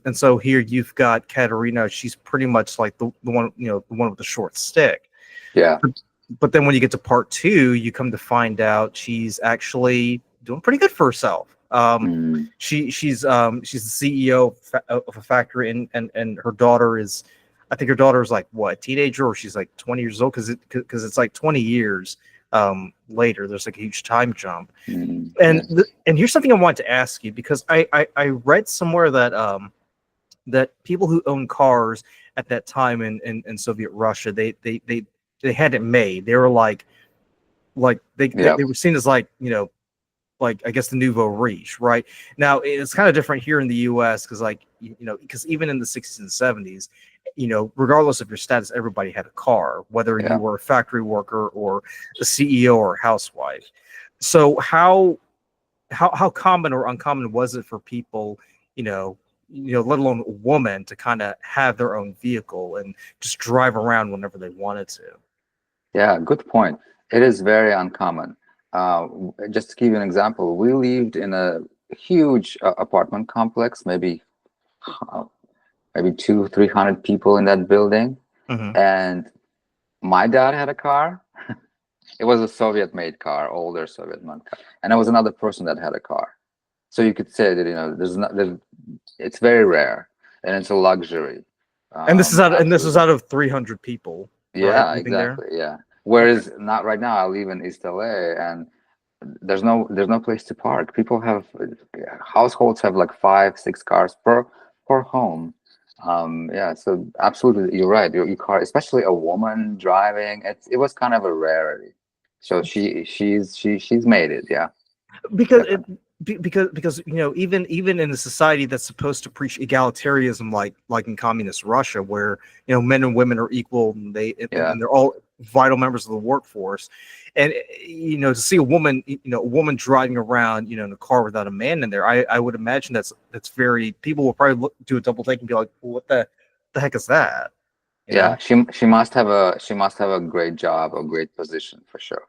And so here you've got Katerina, she's pretty much like the one, the one with the short stick. Yeah. But then when you get to part two, you come to find out she's actually doing pretty good for herself. Mm. She's the CEO of a factory, and her daughter is, I think her daughter is like, what, a teenager, or she's like 20 years old, because it's like 20 years later. There's like a huge time jump. Mm. And Yes. and here's something I wanted to ask you, because I read somewhere that that people who owned cars at that time in Soviet Russia, they had it made. They were like Yeah. they were seen as like, like, I guess, the nouveau riche, right? Now it's kind of different here in the U.S. because, like, because even in the 60s and 70s, regardless of your status, everybody had a car, whether you Yeah. were a factory worker or a CEO or a housewife. So how common or uncommon was it for people, let alone a woman, to kind of have their own vehicle and just drive around whenever they wanted to? Yeah, good point. It is very uncommon. Just to give you an example, we lived huge apartment complex, uh, maybe 200-300 people in that building. Hmm. And my dad had a car. It was a Soviet-made car, older Soviet-made car, and there was another person that had a car. So you could say that, it's very rare, and it's a luxury. This is Absolutely. out of 300 people, right, Yeah, living there. exactly. Yeah. Okay. Whereas not right now, I live in East LA, and there's no place to park. People have households have like 5-6 cars per home. Yeah, so absolutely, you're right. Your car, especially a woman driving, it was kind of a rarity. So she's made it. Yeah, because it, definitely. because even in a society that's supposed to preach egalitarianism, like in communist Russia, where men and women are equal, and Yeah, they're all vital members of the workforce, and to see a woman driving around in a car without a man in there, I would imagine that's very, people will probably do a double take and be like, well, what the heck is that, you yeah. know She must have a great job, a great position for sure.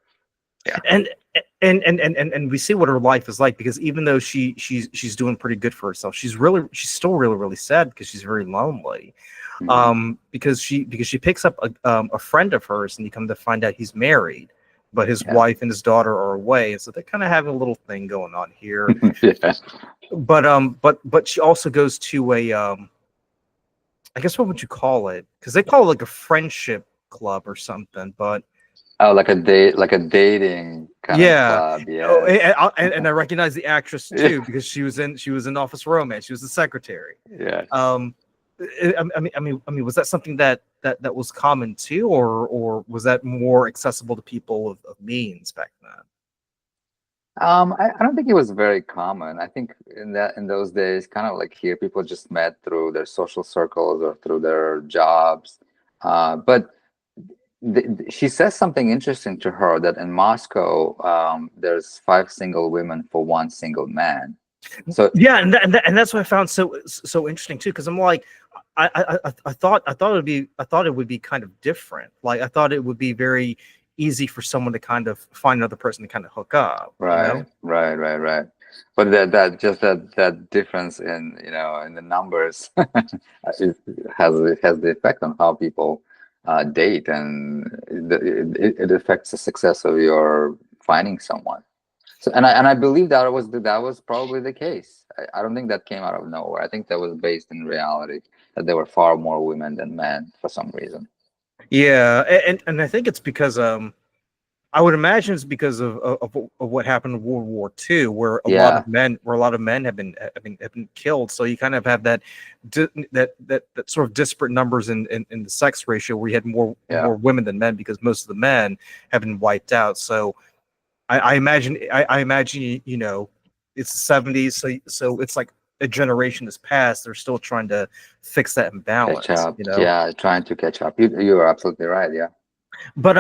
Yeah, and and we see what her life is like, because even though she's doing pretty good for herself, she's still really sad, because she's very lonely, hmm, because she picks up a friend of hers, and you come to find out he's married, but his yeah, wife and his daughter are away, and so they're kind of having a little thing going on here. yeah. But she also goes to a I guess, what would you call it, because they call it like a friendship club or something, but Oh, like a dating kind of yeah. club. Oh, Yes. and I recognize the actress Yeah. too, because she was in Office Romance. She was the secretary. Yes. Um, I mean, was that something that was common too, or was that more accessible to people of means back then? I don't think it was very common. I think in those days, kind of like here, people just met through their social circles or through their jobs. But she says something interesting to her, that in Moscow, there's 5 single women for 1 single man. So Yeah, and that's what I found so interesting too, because I'm like, I thought it would be kind of different. Like, I thought it would be very easy for someone to kind of find another person to kind of hook up. right, right, right, right. But that difference in the numbers it has the effect on how people date, and it affects the success of your finding someone. So, and I believe that was probably the case. I don't think that came out of nowhere. I think that was based in reality, that there were far more women than men for some reason. Yeah, and I think it's because I would imagine it's because of what happened in World War II, where Yeah, a lot of men have been killed. So you kind of have that sort of disparate numbers in the sex ratio, where you had yeah. more women than men, because most of the men have been wiped out. So I imagine it's the 70s, so it's like a generation has passed. They're still trying to fix that Catch imbalance, up. Yeah, trying to catch up. You are absolutely right. Yeah. But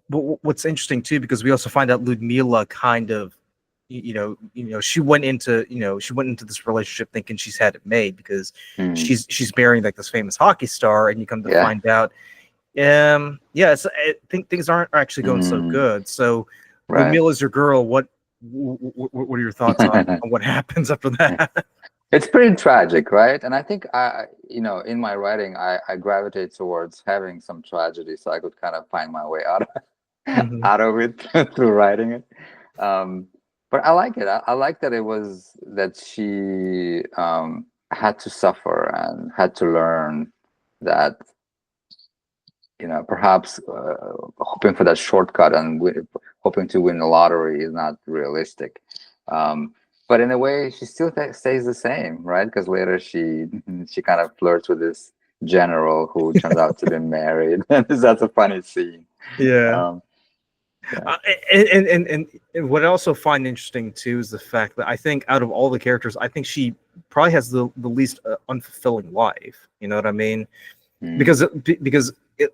what's interesting too, because we also find out Ludmila kind of, she went into this relationship thinking she's had it made, because Mm, she's marrying like this famous hockey star, and you come to yeah. find out, yeah, so I think things aren't actually going so Mm, good. So right. Ludmila's your girl. What are your thoughts on what happens after that? It's pretty tragic, right? And I think in my writing, I gravitate towards having some tragedy, so I could kind of find my way Hmm. out of it through writing it. Um, but I like it. I like that it was that she had to suffer and had to learn that, perhaps hoping for that shortcut and hoping to win the lottery is not realistic. Um, but in a way, she still stays the same, right? Because later she kind of flirts with this general who turns out to be married. That's a funny scene. Yeah. Um, yeah, Uh, and what I also find interesting too is the fact that I think, out of all the characters, I think she probably has the least unfulfilling life. You know what I mean? mm, Because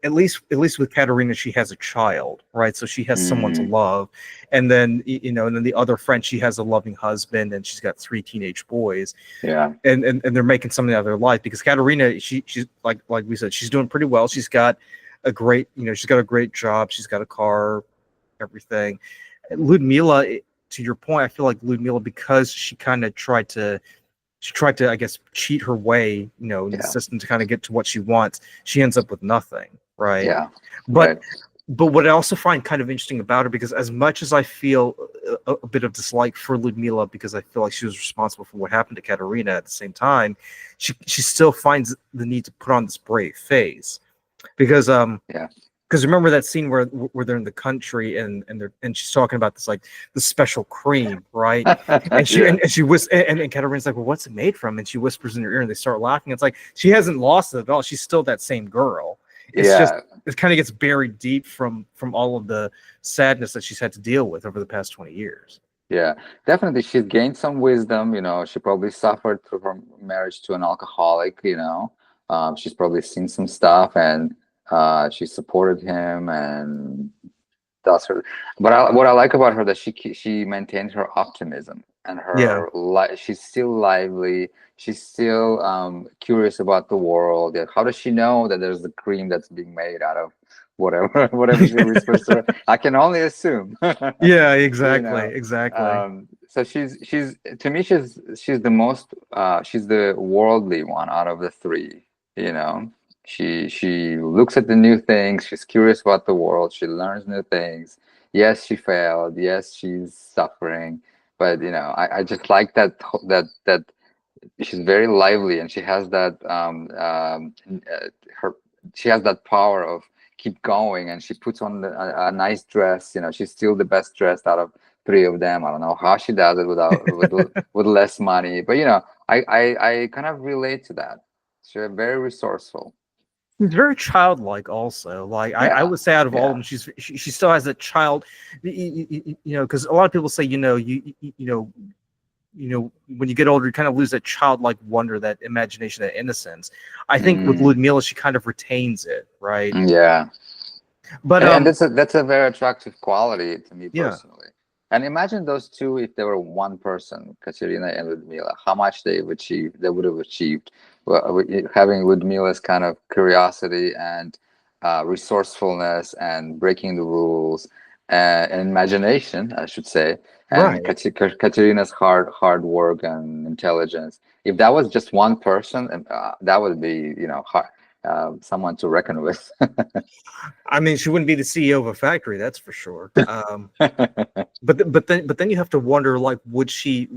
at least with Katerina, she has a child, right? So she has someone to mm, love, and then and then the other friend, she has a loving husband, and she's got 3 teenage boys, yeah, and they're making something out of their life, because Katerina, she's like we said, she's doing pretty well. She's got a great job, she's got a car, everything. Ludmila, to your point, I feel like Ludmilla, because she kind of I guess, cheat her way, in the Yeah. system to kind of get to what she wants. She ends up with nothing, right? Yeah. But Right. what I also find kind of interesting about her, because as much as I feel a bit of dislike for Ludmilla, because I feel like she was responsible for what happened to Katerina, at the same time, she still finds the need to put on this brave face, because Yeah. because remember that scene where they're in the country, and she's talking about this, like, the special cream, right? And she Yeah. and she and Katarina's like, well, what's it made from? And she whispers in her ear, and they start laughing. It's like she hasn't lost it at all. She's still that same girl. It's just Yeah. it kind of gets buried deep from all of the sadness that she's had to deal with over the past 20 years. Yeah, definitely. She's gained some wisdom, she probably suffered through her marriage to an alcoholic, she's probably seen some stuff, and she supported him, and that's her. But what I like about her, that she maintained her optimism, and Yeah, she's still lively. She's still curious about the world. Yeah, how does she know that there's the cream that's being made out of whatever whatever she whispers to her? I can only assume. yeah, you exactly, know. exactly. So she's to me, she's the most she's the worldly one out of the three. You know, she looks at the new things. She's curious about the world. She learns new things. Yes, she failed. Yes, she's suffering. But I just like that she's very lively, and she has that her she has that power of keep going, and she puts on a nice dress. She's still the best dressed out of three of them. I don't know how she does it with less money, but I kind of relate to that. She's very resourceful. She's very childlike, also. Like, I Yeah. would say, out of all of Yeah. them, she still has that child. Because a lot of people say, when you get older, you kind of lose that childlike wonder, that imagination, that innocence. I think with Mm, Ludmilla, she kind of retains it, right? yeah. But And that's a very attractive quality to me yeah, personally. And imagine those two, if they were one person, Katerina and Ludmila, how much they would have achieved. Well, having Ludmila's kind of curiosity and resourcefulness and breaking the rules, and imagination, I should say, and right. Katerina's hard work and intelligence. If that was just one person, that would be, someone to reckon with. I mean, she wouldn't be the CEO of a factory, that's for sure. But then you have to wonder, like, would she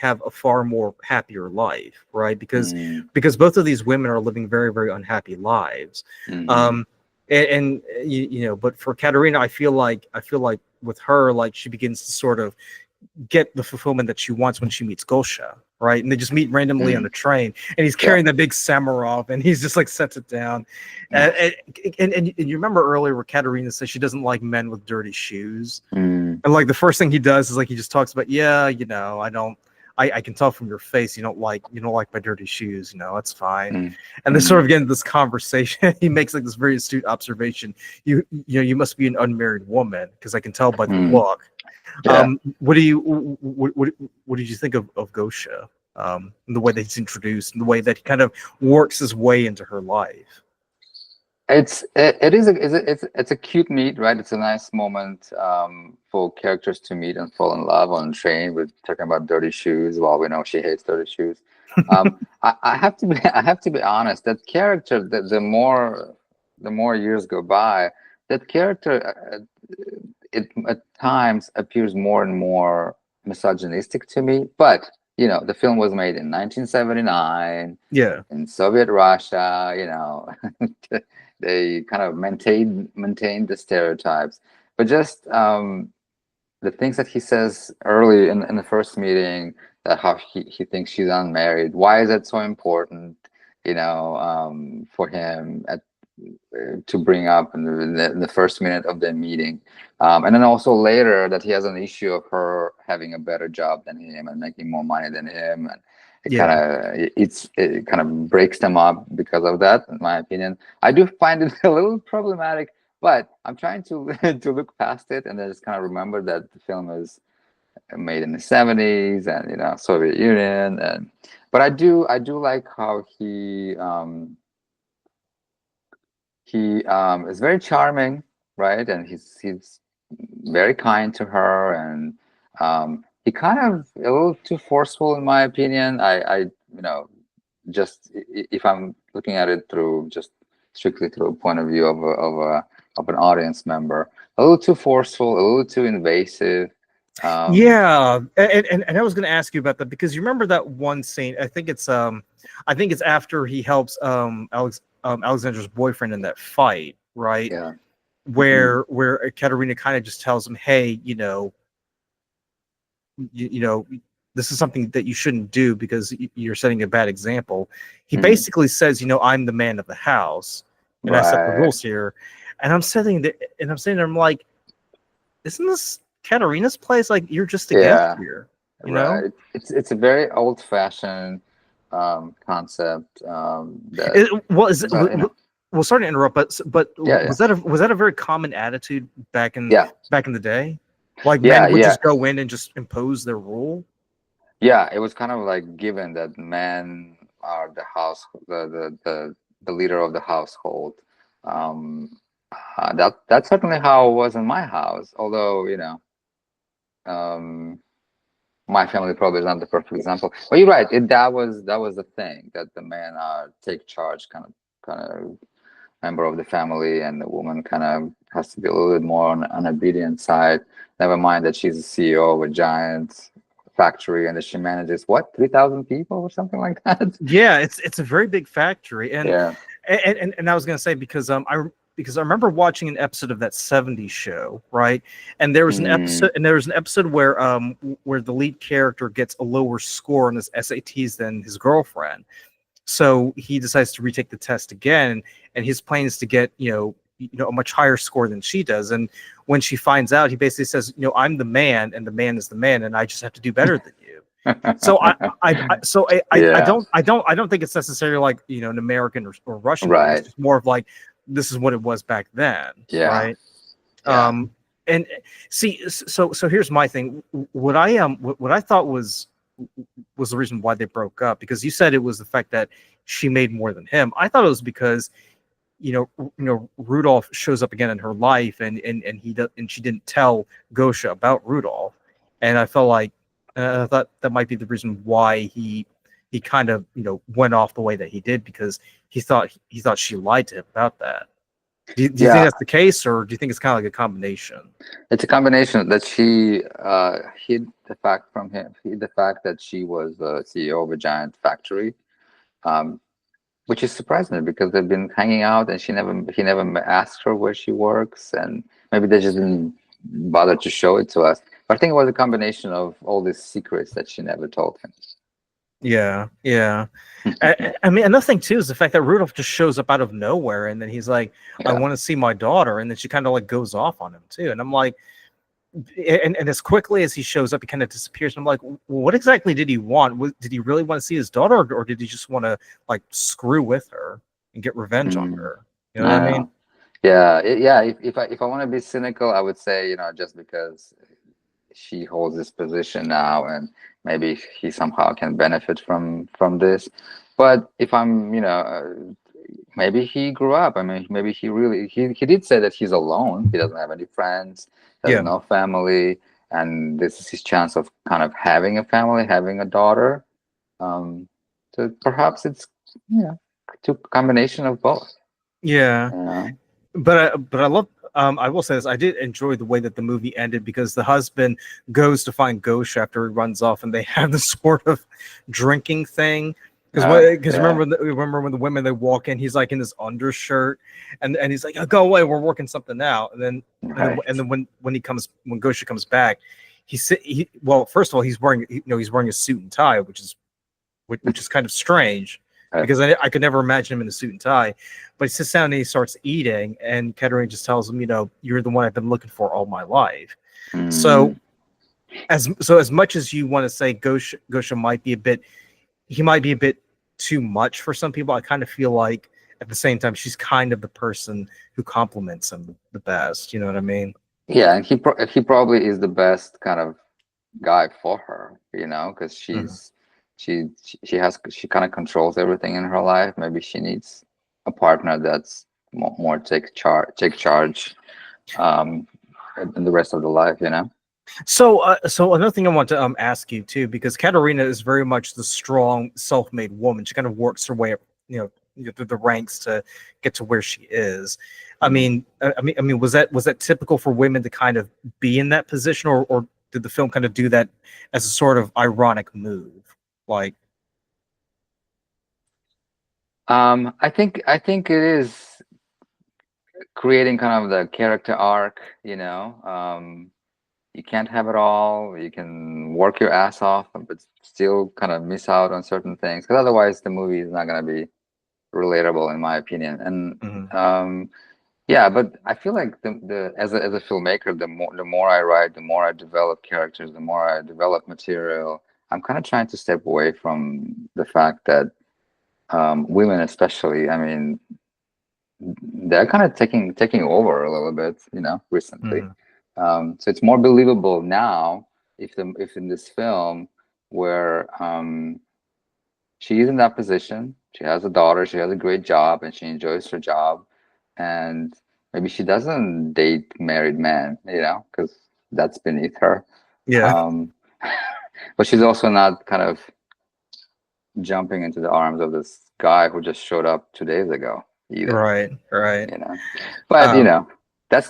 have a far more happier life, right? Because Mm, both of these women are living very, very unhappy lives. mhm. um and but for Katerina, I feel like with her, like, she begins to sort of get the fulfillment that she wants when she meets Gosha, right? And they just meet randomly on Mm, a train, and he's yeah. carrying that big Samarov, and he's just like sets it down. And, and you remember earlier where Katerina says she doesn't like men with dirty shoes, Mm, and like the first thing he does is, like, he just talks about, yeah, I don't. I can tell from your face you don't like my dirty shoes. That's fine. mm, And then sort mm, of get into this conversation. He makes like this very astute observation. You must be an unmarried woman, because I can tell by the mm. look. Yeah. What did you think of Gosha? The way that he's introduced, and the way that he kind of works his way into her life. It is it's a cute meet, right? It's a nice moment for characters to meet and fall in love on a train with talking about dirty shoes. While we know she hates dirty shoes. I have to be I have to be honest. That character, the more years go by, that character it at times appears more and more misogynistic to me. But the film was made in 1979 Yeah, in Soviet Russia. They kind of maintain the stereotypes, but just the things that he says early in the first meeting, that how he thinks she's unmarried. Why is that so important? For him to bring up in the first minute of the meeting, and then also later that he has an issue of her having a better job than him and making more money than him, and yeah. it kind of breaks them up because of that. In my opinion, I do find it a little problematic, but I'm trying to to look past it, and then just kind of remember that the film is made in the 70s, and Soviet Union. And but I do like how he is very charming, right? And he's very kind to her, and He kind of a little too forceful, in my opinion. Just if I'm looking at it through just strictly through a point of view of an audience member, a little too forceful, a little too invasive. Yeah, and I was going to ask you about that because you remember that one scene. I think it's after he helps Alexandra's boyfriend in that fight, right? Yeah. Where Katerina kind of just tells him, "Hey, you know, this is something that you shouldn't do because you're setting a bad example." He Mhm. basically says, "I'm the man of the house, and I set the Right. rules here." And I'm sitting there, I'm like, "Isn't this Katerina's place? Like, you're just a guest Yeah. here, you know?" Right. It's a very old-fashioned concept that, Well, is it, but well, sorry to interrupt, but yeah, yeah, was that a very common attitude yeah, back in the day? Like yeah, men would yeah, just go in and just impose their rule. yeah. It was kind of like given that men are the leader of the household. Um, that's certainly how it was in my house. Although um, my family probably is not the perfect example. But you're right. That was the thing that the men take charge, kind of member of the family, and the woman kind of has to be a little bit more on obedient side. Never mind that she's a CEO of a giant factory and that she manages what 3,000 people or something like that. Yeah, it's a very big factory, and Yeah. and I was gonna say because I remember watching an episode of that '70s show, right? And Mm, there was an episode where the lead character gets a lower score on his SATs than his girlfriend. So he decides to retake the test again, and his plan is to get a much higher score than she does. And when she finds out, he basically says, "I'm the man, and the man is the man, and I just have to do better than you." So yeah. I don't think it's necessarily like an American or Russian thing. It's Right. just more of like this is what it was back then, Yeah. right? Yeah. Um, and see, so here's my thing. What I thought was the reason why they broke up, because you said it was the fact that she made more than him. I thought it was because Rudolph shows up again in her life, and she didn't tell Gosha about Rudolph, and I felt like I thought that might be the reason why he kind of went off the way that he did, because he thought she lied to him about that. Do you think Yeah. that's the case, or do you think it's kind of like a combination? It's a combination that she hid the fact that she was the CEO of a giant factory, um, which is surprising because they've been hanging out and he never asked her where she works, and maybe they just didn't bother to show it to us. But I think it was a combination of all these secrets that she never told Yeah, yeah. him. I mean, another thing too is the fact that Rudolph just shows up out of nowhere, and then he's like, "I Yeah. want to see my daughter," and then she kind of like goes off on him too, and I'm like, and as quickly as he shows up, he kind of disappears. And I'm like, what exactly did he want? Did he really want to see his daughter, or did he just want to like screw with her and get revenge on Mm, her? You know what I I mean? know. Yeah, yeah. If I want to be cynical, I would say just because she holds this position now, and maybe he somehow can benefit from this. But if I'm, maybe he grew up. I mean, maybe he did say that he's alone. He doesn't have any friends, has Yeah, no family, and this is his chance of kind of having a family, having a daughter. Um, so perhaps it's a combination of both. yeah. You know? But I love. I will say this: I did enjoy the way that the movie ended, because the husband goes to find Ghosh after he runs off, and they have this sort of drinking thing. Because Yeah. remember when the women, they walk in, he's like in his undershirt, and he's like, "Oh, go away, we're working something out." And then Right. when Gosha comes back, well, first of all, he's wearing a suit and tie, which is kind of strange, Right. because I could never imagine him in a suit and tie. But he sits down and he starts eating, and Katerina just tells him, "You're the one I've been looking for all my life." Mm, So as much as you want to say Gosha might be a bit too much for some people, I kind of feel like at the same time she's kind of the person who compliments him the best. You know what I mean? yeah, and he probably is the best kind of guy for her, because Mhm. she kind of controls everything in her life. Maybe she needs a partner that's more take charge, um, in the rest of the life. So another thing I want to ask you too, because Katerina is very much the strong, self-made woman. She kind of works her way up, through the ranks to get to where she is. Mhm. I mean, was that typical for women to kind of be in that position, or did the film kind of do that as a sort of ironic move? Like, I think it is creating kind of the character arc, you can't have it all. You can work your ass off, but still kind of miss out on certain things, because otherwise the movie is not going to be relatable, in my opinion. And mhm, yeah, but I feel like the as a filmmaker, the more I write, the more I develop characters, the more I develop material. I'm kind of trying to step away from the fact that women, especially, I mean, they're kind of taking over a little bit, recently. mhm. So it's more believable now if in this film where she's in that position, she has a daughter, she has a great job, and she enjoys her job, and maybe she doesn't date married men, because that's beneath her. Yeah, Um, but she's also not kind of jumping into the arms of this guy who just showed up 2 days ago either. right, right. you know but Um, that's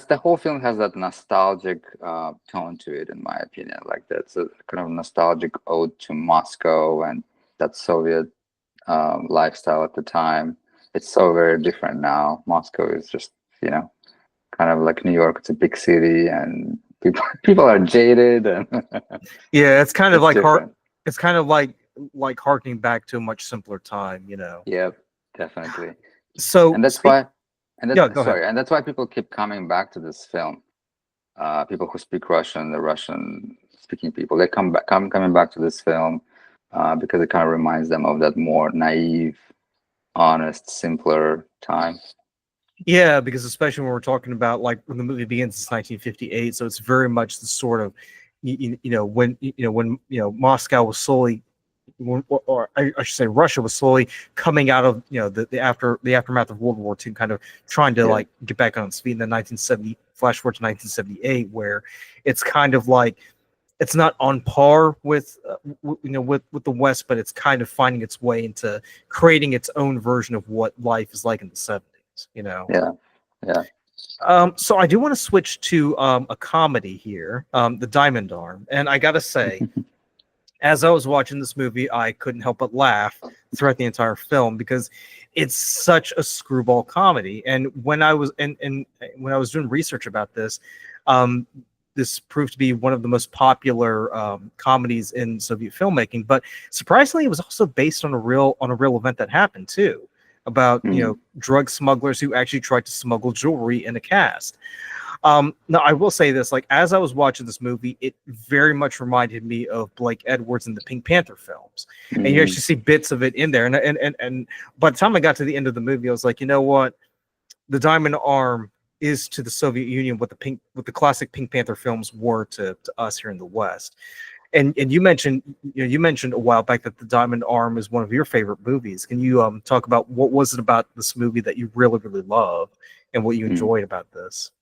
the whole film has that nostalgic tone to it, in my opinion. Like, that's a kind of nostalgic ode to Moscow and that Soviet lifestyle at the time. It's so very different now. Moscow is just, kind of like New York. It's a big city, and people are jaded, and yeah, it's kind of it's like different. it's kind of like harkening back to a much simpler time. Yep, definitely. So And that's speak. why and Yeah, that go ahead. sorry and that's why people keep coming back to this film. People who speak Russian, the Russian speaking people, they coming back to this film because it kind of reminds them of that more naive, honest, simpler time. Yeah, because especially when we're talking about like when the movie begins, it's 1958, so it's very much the sort of when Moscow was slowly, or I should say Russia was slowly coming out of the aftermath of World War II, kind of trying to Yeah, like get back on its feet in the 1970 flash forward to 1978, where it's kind of like it's not on par with with the West, but it's kind of finding its way into creating its own version of what life is like in the 70s. yeah, yeah. So I do want to switch to a comedy here, The Diamond Arm, and I gotta say, as I was watching this movie, I couldn't help but laugh throughout the entire film because it's such a screwball comedy. And when I was doing research about this, um, this proved to be one of the most popular comedies in Soviet filmmaking. But surprisingly, it was also based on a real event that happened too, about Mm. drug smugglers who actually tried to smuggle jewelry in a cast. Now I will say this: like as I was watching this movie, it very much reminded me of Blake Edwards in the Pink Panther films, and you Mm. actually see bits of it in there. And by the time I got to the end of the movie, I was like, you know what? The Diamond Arm is to the Soviet Union what the classic Pink Panther films were to us here in the West. And you mentioned a while back that the Diamond Arm is one of your favorite movies. Can you talk about what was it about this movie that you really love and what you Mm. enjoyed about this?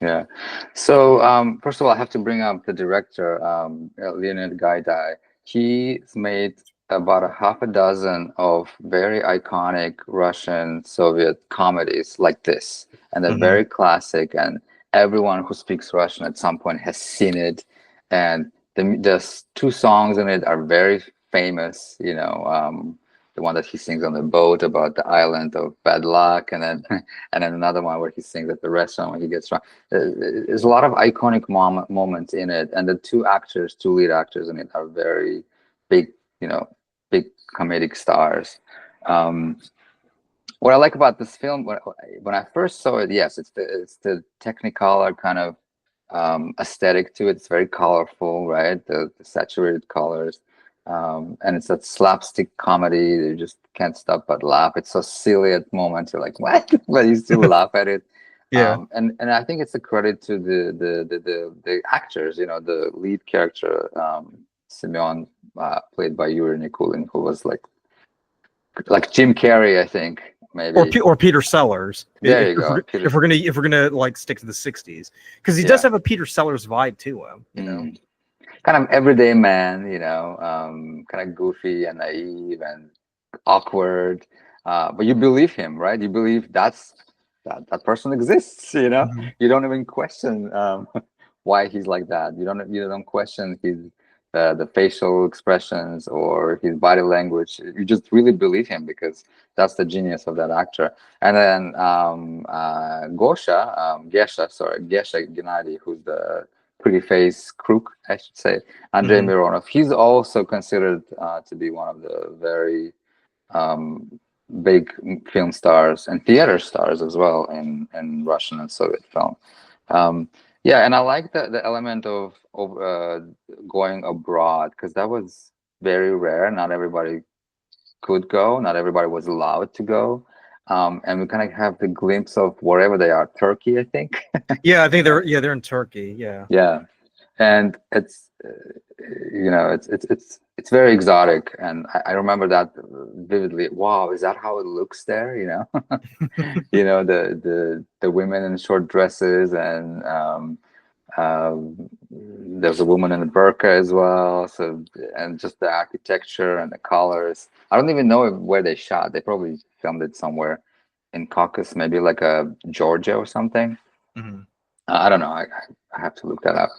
Yeah. So first of all, I have to bring up the director, Leonid Gaidai. He's made about a half a dozen of very iconic Russian Soviet comedies like this, and they're Hmm. very classic. And everyone who speaks Russian at some point has seen it. And the two songs in it are very famous. The one that he sings on the boat about the island of bad luck, and then and then another one where he sings at the restaurant when he gets drunk. There's a lot of iconic moments in it, and the two lead actors in it are very big, you know, big comedic stars. Um, what I like about this film, when I first saw it, yes, it's the Technicolor kind of aesthetic to it. It's very colorful, right? The saturated colors, and it's that slapstick comedy. You just can't stop but laugh. It's so silly at moments. You're like, what? But you still laugh at it. Yeah. And I think it's a credit to the actors. The lead character, Simeon, played by Yuri Nikulin, who was like Jim Carrey, I think, maybe. Or Peter Sellers. There you go, Peter. If we're gonna like stick to the '60s, because he does have a Peter Sellers vibe to him, you know. Kind of everyday man, you know, kind of goofy and naive and awkward, but you believe him, right? You believe that person exists, you know. You don't even question why he's like that. You don't question his the facial expressions or his body language. You just really believe him because that's the genius of that actor. And then Gesha Gennady, who's the pretty face crook, I should say, Andrei Mironov. He's also considered to be one of the very big film stars and theater stars as well in Russian and Soviet film. Yeah, and I like the element of going abroad, because that was very rare. Not everybody could go. Not everybody was allowed to go. And we kind of have the glimpse of wherever they are. Turkey, I think. Yeah, I think they're in Turkey. Yeah. Yeah, and it's you know, it's very exotic, and I remember that vividly. Wow, is that how it looks there? You know, you know, the women in short dresses, and there's a woman in a burqa as well. So, and just the architecture and the colors. I don't even know where they shot. They probably filmed it somewhere in Caucasus, maybe like a Georgia or something. I don't know. I have to look that up.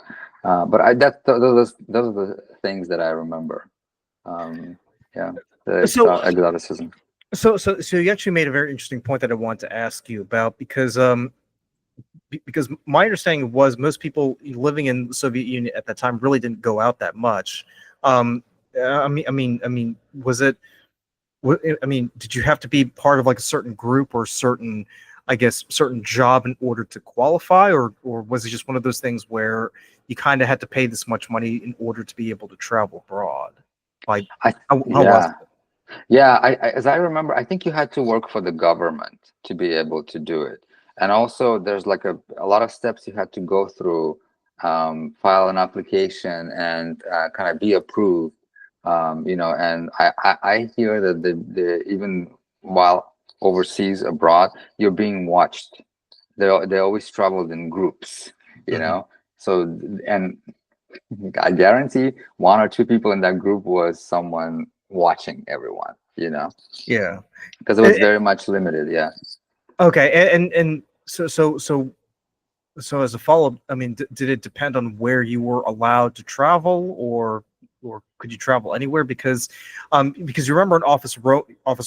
But those are the things that I remember. Yeah, the exoticism. So you actually made a very interesting point that I wanted to ask you about, because my understanding was most people living in the Soviet Union at that time really didn't go out that much. I mean, was it? I mean, did you have to be part of like a certain group or certain job in order to qualify, or was it just one of those things where you kind of had to pay this much money in order to be able to travel abroad? Like, how was it? Yeah, as I remember, I think you had to work for the government to be able to do it. And also there's like a lot of steps you had to go through, file an application and kind of be approved. You know, and I hear that the even while overseas abroad, you're being watched. They always traveled in groups, you know. So, and I guarantee one or two people in that group was someone watching everyone, you know. Yeah, because it was very much limited. Yeah. Okay, and so as a follow-up, I mean, did it depend on where you were allowed to travel, or could you travel anywhere? Because you remember in Office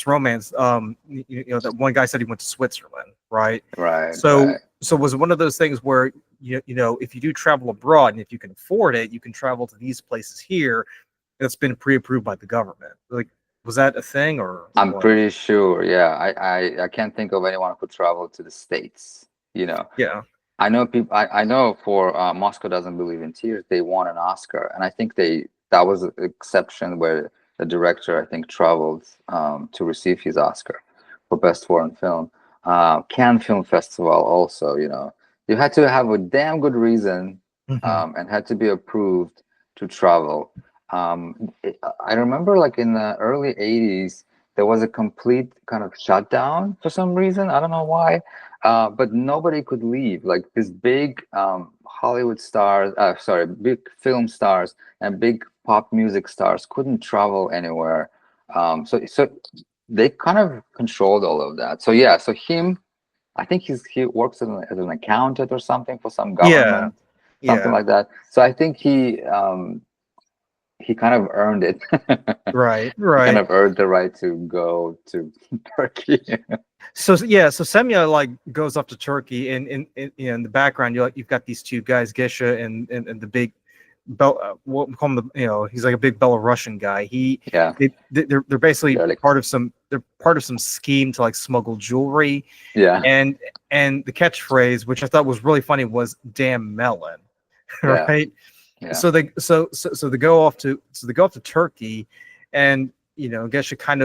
Romance, you know that one guy said he went to Switzerland, right? Right. So was it one of those things where you know, if you do travel abroad and if you can afford it, you can travel to these places here that's been pre-approved by the government? Like, was that a thing, or I'm what? pretty sure. Yeah, I can't think of anyone who traveled to the States. You know. Yeah. I know people. I know for Moscow Doesn't Believe in Tears, they won an Oscar, and I think that was an exception where the director, I think, traveled to receive his Oscar for Best Foreign Film. Cannes Film Festival also, you know, you had to have a damn good reason and had to be approved to travel. I remember, like in the early '80s, there was a complete kind of shutdown for some reason. I don't know why. But nobody could leave. Like these big Hollywood stars, big film stars and big pop music stars couldn't travel anywhere. So they kind of controlled all of that. So yeah, so I think he works as an accountant or something for some government, something like that. So I think he kind of earned it. Right. He kind of earned the right to go to Turkey. So Semya like goes off to Turkey, and in the background you've got these two guys, Gesha and the big what we call him, you know, he's like a big Belarusian guy. They're basically part of some scheme to like smuggle jewelry. Yeah. And the catchphrase, which I thought was really funny, was "damn melon," right? Yeah. So they go off to Turkey, and you know, Gesha kind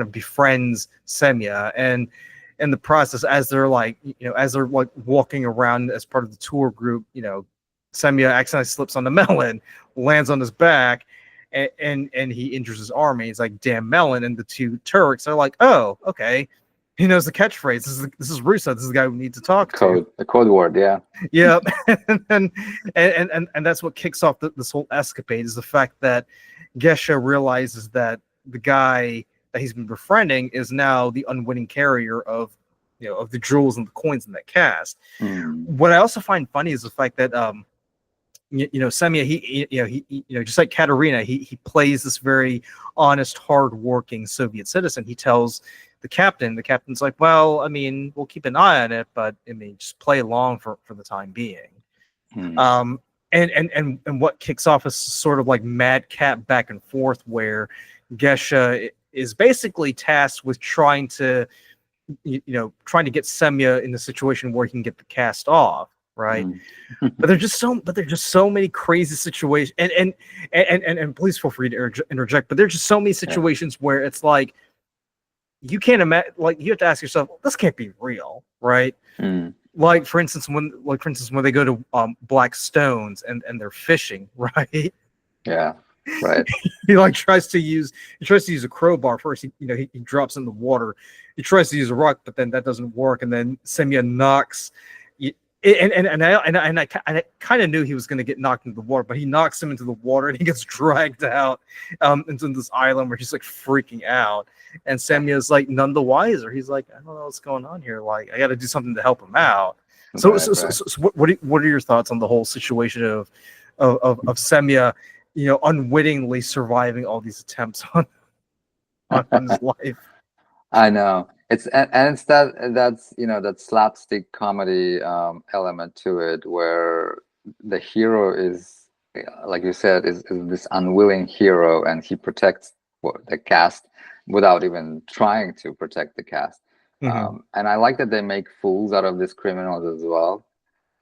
of befriends Semya, and in the process, as they're walking around as part of the tour group, you know, Semya accidentally slips on the melon, lands on his back, and he injures his arm. And he's like, "Damn melon!" And the two Turks are like, "Oh, okay, He knows the catchphrase. This is Russo. This is the guy we need to talk to. The code word, yeah. Yeah, and that's what kicks off this whole escapade, is the fact that Geshe realizes that the guy that he's been befriending is now the unwitting carrier of, of the jewels and the coins in that cast. What I also find funny is the fact that Semya, he just like Katerina, he plays this very honest, hardworking Soviet citizen. He tells the captain's like, well, I mean, we'll keep an eye on it, but I mean, just play along for the time being. And what kicks off is sort of like madcap back and forth, where Geshe is basically tasked with trying to get Semya in the situation where he can get the cast off, right? But there's just so many crazy situations, and please feel free to interject, but there's just so many situations where it's like, you can't imagine, like, you have to ask yourself, this can't be real, right? Like for instance when they go to Black Stones and they're fishing, right? Yeah, right. He tries to use a crowbar first. He drops in the water. He tries to use a rock, but then that doesn't work, and then Semya knocks. I kind of knew he was going to get knocked into the water, but he knocks him into the water, and he gets dragged out into this island where he's like freaking out. And Semya's like none the wiser. He's like, I don't know what's going on here. Like, I got to do something to help him out. So, what are your thoughts on the whole situation of Semya, unwittingly surviving all these attempts on his life? I know it's that slapstick comedy element to it, where the hero is, like you said, is this unwilling hero, and he protects the cast without even trying to protect the cast. And I like that they make fools out of these criminals as well,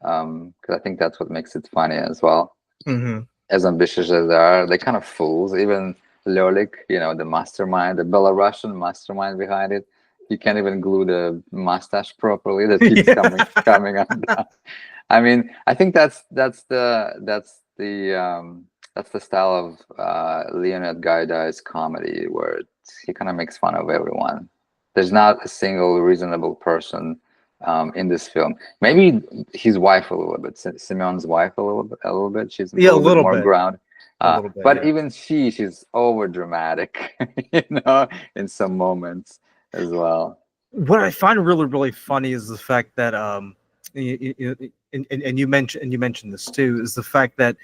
because I think that's what makes it funny as well. As ambitious as they are, they're kind of fools. Even Lyolik, the mastermind, the Belarusian mastermind behind it, he can't even glue the mustache properly. That keeps coming undone. I mean, I think that's the style of Leonid Gaidai's comedy, where he kind of makes fun of everyone. There's not a single reasonable person in this film. Maybe his wife a little bit, Simeon's wife a little bit. She's a little bit more grounded. But even she's over dramatic, in some moments as well. What I find really, really funny is the fact that and you mentioned this too, is the fact that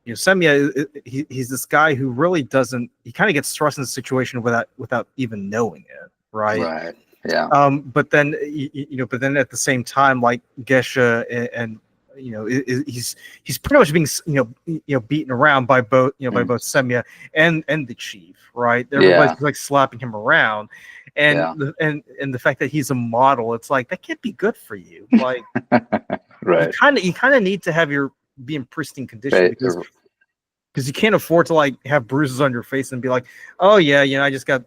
Semya, he's this guy who really doesn't. He kind of gets thrust in the situation without even knowing it, right? Right. Yeah. But then at the same time, like Geshe and he's pretty much being beaten around by both both Semya and the chief, right? Everybody's like slapping him around, and the fact that he's a model, it's like, that can't be good for you. Like, right? You kind of need to be in pristine condition, because you can't afford to like have bruises on your face and be like, oh yeah, I just got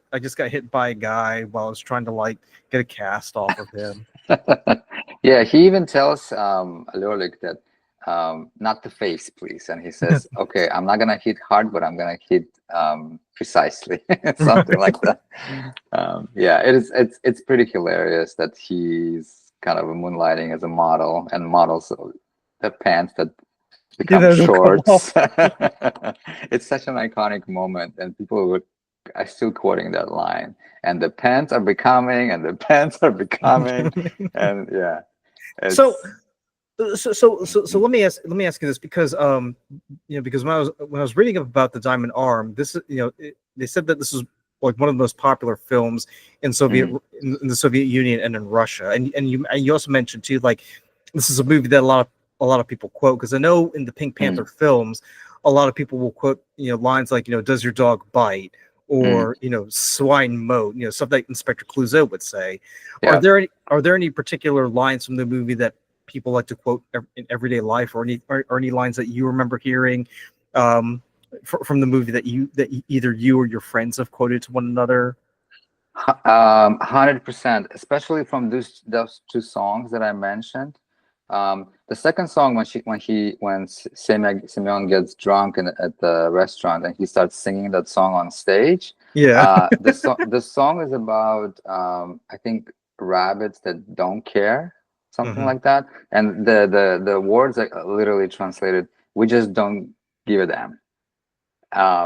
hit by a guy while I was trying to like get a cast off of him. Yeah, he even tells Lyolik that not the face, please, and he says, okay, I'm not gonna hit hard, but I'm gonna hit precisely, something like that. Yeah, it's pretty hilarious that he's kind of moonlighting as a model, and models the pants that become shorts. It's such an iconic moment, and people are still quoting that line. And the pants are becoming, and the pants are becoming, and yeah. So let me ask you this, because because when I was reading about the Diamond Arm, this they said that this is like one of the most popular films in in the Soviet Union and in Russia, and you also mentioned too, like, this is a movie that a lot of people quote, because I know in the Pink Panther films, a lot of people will quote lines like does your dog bite, or swine moat, stuff like Inspector Clouseau would say. Yeah. Are there any particular lines from the movie that people like to quote in everyday life, or any lines that you remember hearing from the movie that either you or your friends have quoted to one another? 100%, especially from those two songs that I mentioned. The second song, when Semyon gets drunk at the restaurant and he starts singing that song on stage, Yeah. The song is about I think rabbits that don't care, something Hmm. like that. And the words are literally translated, we just don't give a damn.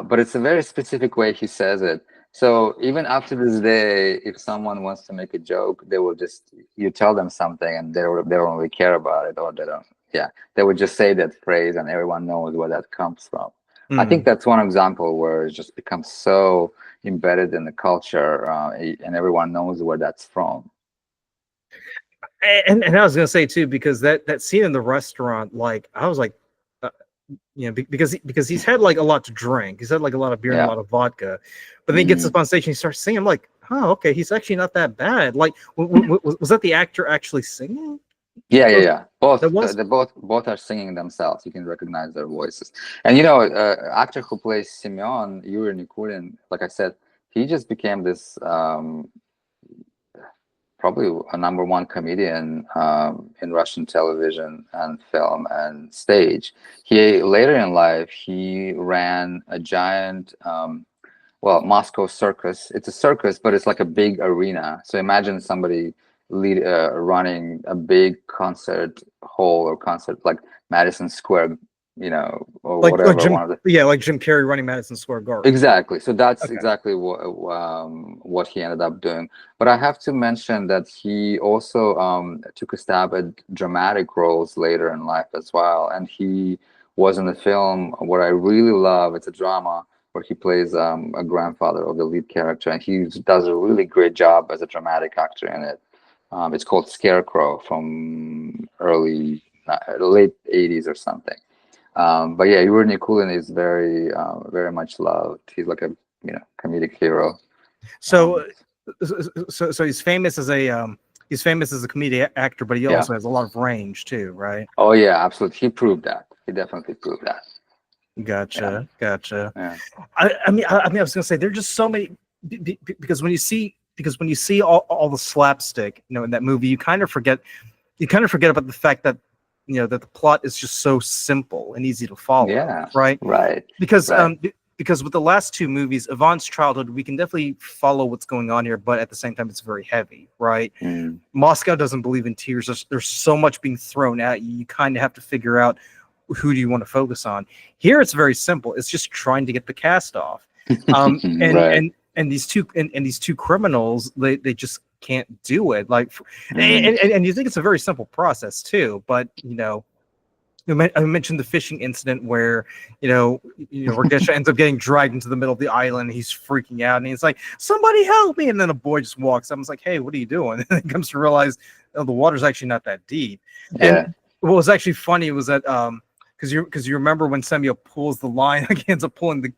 But it's a very specific way he says it. So even up to this day, if someone wants to make a joke, they will just, you tell them something and they don't really care about it, or they don't, yeah, they would just say that phrase and everyone knows where that comes from. I think Hmm. that's one example where it just becomes so embedded in the culture, and everyone knows where that's from. And I was gonna say too, because that scene in the restaurant, like I was like, uh, because he's had like a lot to drink, he's had like a lot of beer and a Yeah. lot of vodka, but then he gets Hmm. up on stage and he starts singing. I'm like, oh, okay, he's actually not that bad. Like, was that the actor actually singing? Yeah, yeah, yeah. That Both, was they both are singing themselves. You can recognize their voices. And actor who plays Simeon, Yuri Nikulin, like I said, he just became this probably a number one comedian in Russian television and film and stage. He later in life he ran a giant Moscow circus. It's a circus, but it's like a big arena. So imagine somebody running a big concert hall or concert like Madison Square, or like whatever. Jim, One of the yeah, like Jim Carrey running Madison Square Garden. Exactly. So that's Okay. exactly what he ended up doing. But I have to mention that he also took a stab at dramatic roles later in life as well. And he was in the film, what I really love, it's a drama where he plays a grandfather of the lead character, and he does a really great job as a dramatic actor in it. It's called Scarecrow from late 80s or something. But yeah, Yuri Nikulin is very much loved. He's like a comedic hero. So, Um, so he's famous as a comedic actor, but he yeah. also has a lot of range too, right? Oh yeah, absolutely. He proved that. He definitely proved that. Yeah. Gotcha. Yeah. I mean, I was gonna say there's just so many because when you see all the slapstick, in that movie, you kind of forget about the fact that that the plot is just so simple and easy to follow, Yeah. right? Right. Because Right. because with the last two movies, Yvonne's childhood, we can definitely follow what's going on here, but at the same time, it's very heavy, right? Mm. Moscow doesn't believe in tears. There's so much being thrown at you. You kind of have to figure out who do you want to focus on. Here, it's very simple. It's just trying to get the cast off. And Right. and these two criminals, they just can't do it. Like, Mm. and you think it's a very simple process too, but I mentioned the fishing incident where where Gesha ends up getting dragged into the middle of the island. And he's freaking out, and he's like, "Somebody help me!" And then a boy just walks up and is like, "Hey, what are you doing?" And he comes to realize, oh, the water's actually not that deep. Yeah. And what was actually funny was that because you remember when Samuel pulls the line, like he ends up pulling the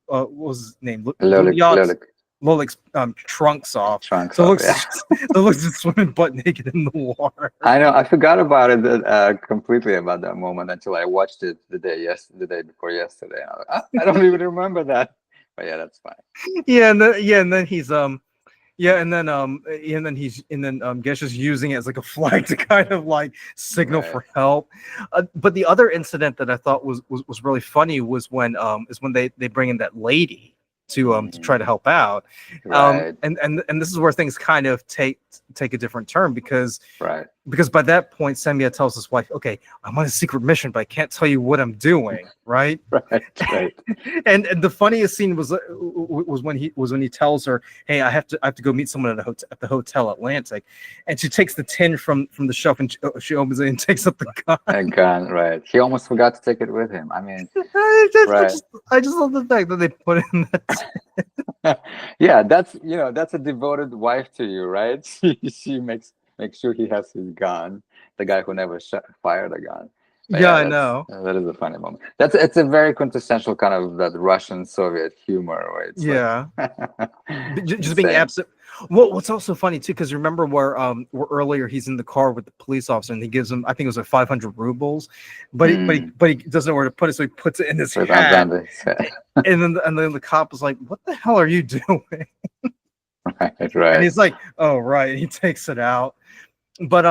what was his name? Lolik. Lolik. Lolic's trunks off. Trunks So it off. looks Yeah. so it looks just swimming butt naked in the water. I know. I forgot about it completely about that moment until I watched it the day before yesterday. I was like, I don't even remember that. But yeah, that's fine. And then he's and then Gesha's using it as like a flag to kind of like signal Right. for help. But the other incident that I thought was really funny was when is when they bring in that lady to try to Mhm. help out. Right. And this is where things kind of take a different turn Right. because by that point Semya tells his wife, okay, I'm on a secret mission, but I can't tell you what I'm doing, right? Right. Right. And the funniest scene was when he tells her, "Hey, I have to go meet someone at the Hotel Atlantic," and she takes the tin from the shelf and she opens it and takes up the gun. A gun. Right. He almost forgot to take it with him. I mean, right. I just love the fact that they put in that. Yeah, that's a devoted wife to you, right? She makes sure he has his gun. The guy who never fired a gun. But Yeah, yeah, I know. that is a funny moment. It's a very quintessential kind of that Russian Soviet humor where it's like Yeah, just being insane. absent. Well, what's also funny too, because remember where earlier he's in the car with the police officer and he gives him, I think it was like 500 rubles, Mm. but he doesn't know where to put it, so he puts it in his With hat. Andrade. And then the cop was like, "What the hell are you doing?" Right, And right. he's like, "Oh, right." And he takes it out. But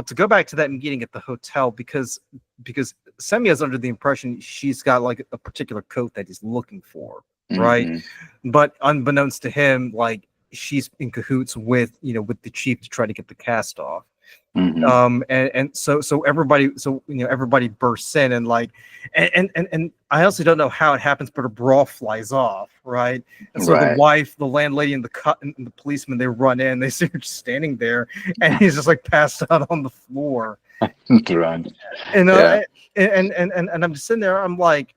to go back to that meeting at the hotel, because Semya's under the impression she's got like a particular coat that he's looking for. right? Hmm. But unbeknownst to him, like she's in cahoots with with the chief to try to get the cast off. Hmm. And so everybody, everybody bursts in, and like and I honestly don't know how it happens, but a bra flies off, right? And so the Right. wife, the landlady, and the policeman, they run in, they see her just standing there, and he's just like passed out on the floor. Run. And Yeah. and I'm just sitting there, I'm like,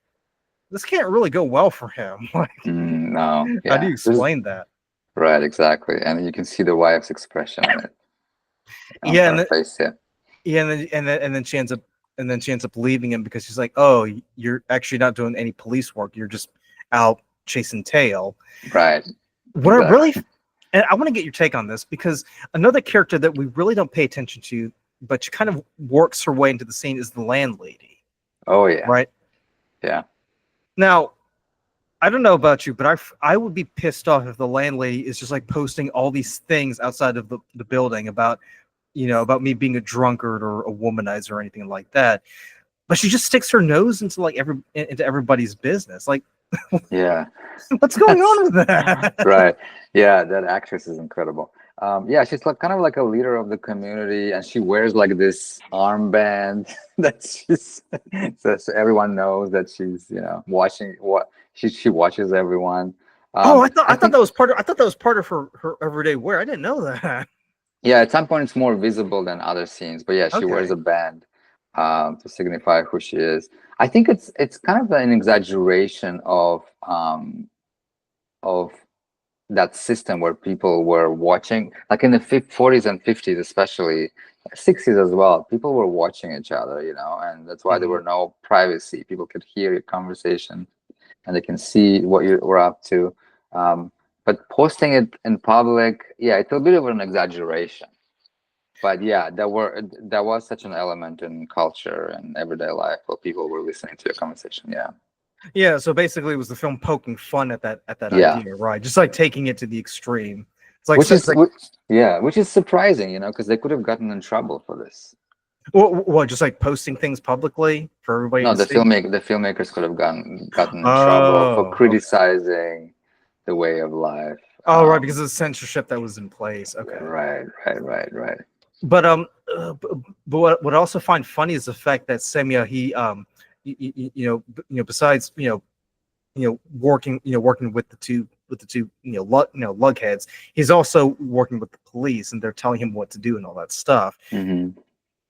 this can't really go well for him. Like, No. how do Yeah. you explain that? Right. Exactly. And you can see the wife's expression on it, on Yeah, her face. Yeah. yeah, and then she ends up leaving him because she's like, "Oh, you're actually not doing any police work. You're just out chasing tail." Right. What I really, Exactly. and I want to get your take on this, because another character that we really don't pay attention to, but she kind of works her way into the scene, is the landlady, Oh yeah. right? Yeah. Now, I don't know about you, but I would be pissed off if the landlady is just like posting all these things outside of the building about about me being a drunkard or a womanizer or anything like that. But she just sticks her nose into into everybody's business. Like, Yeah. what's going on with that? Right. Yeah, that actress is incredible. Yeah, she's like kind of like a leader of the community, and she wears like this armband that she's so everyone knows that she's watching what she watches everyone. Oh, I think I thought that was part of her everyday wear. I didn't know that. yeah, at some point it's more visible than other scenes, but yeah, she wears Okay. a band to signify who she is. I think it's kind of an exaggeration of that system where people were watching, like in the 40s and 50s, especially 60s as well. People were watching each other, and that's why there Mhm. were no privacy. People could hear your conversation and they can see what you were up to. Um, but posting it in public, yeah, it's a bit of an exaggeration. But yeah, there was such an element in culture and everyday life where people were listening to your conversation. Yeah. Yeah. So basically, it was the film poking fun at that Yeah. idea, right? Just like taking it to the extreme. Which It's is like, yeah, which is surprising, because they could have gotten in trouble for this. what, just like posting things publicly for everybody No, to see. the filmmakers could have gotten in trouble for Oh, okay. criticizing the way of life. Oh, right, because of the censorship that was in place. Okay. Right, right, right, right. But but what I also find funny is the fact that Semya, he besides working with the two lugheads, he's also working with the police, and they're telling him what to do and all that stuff. Hmm.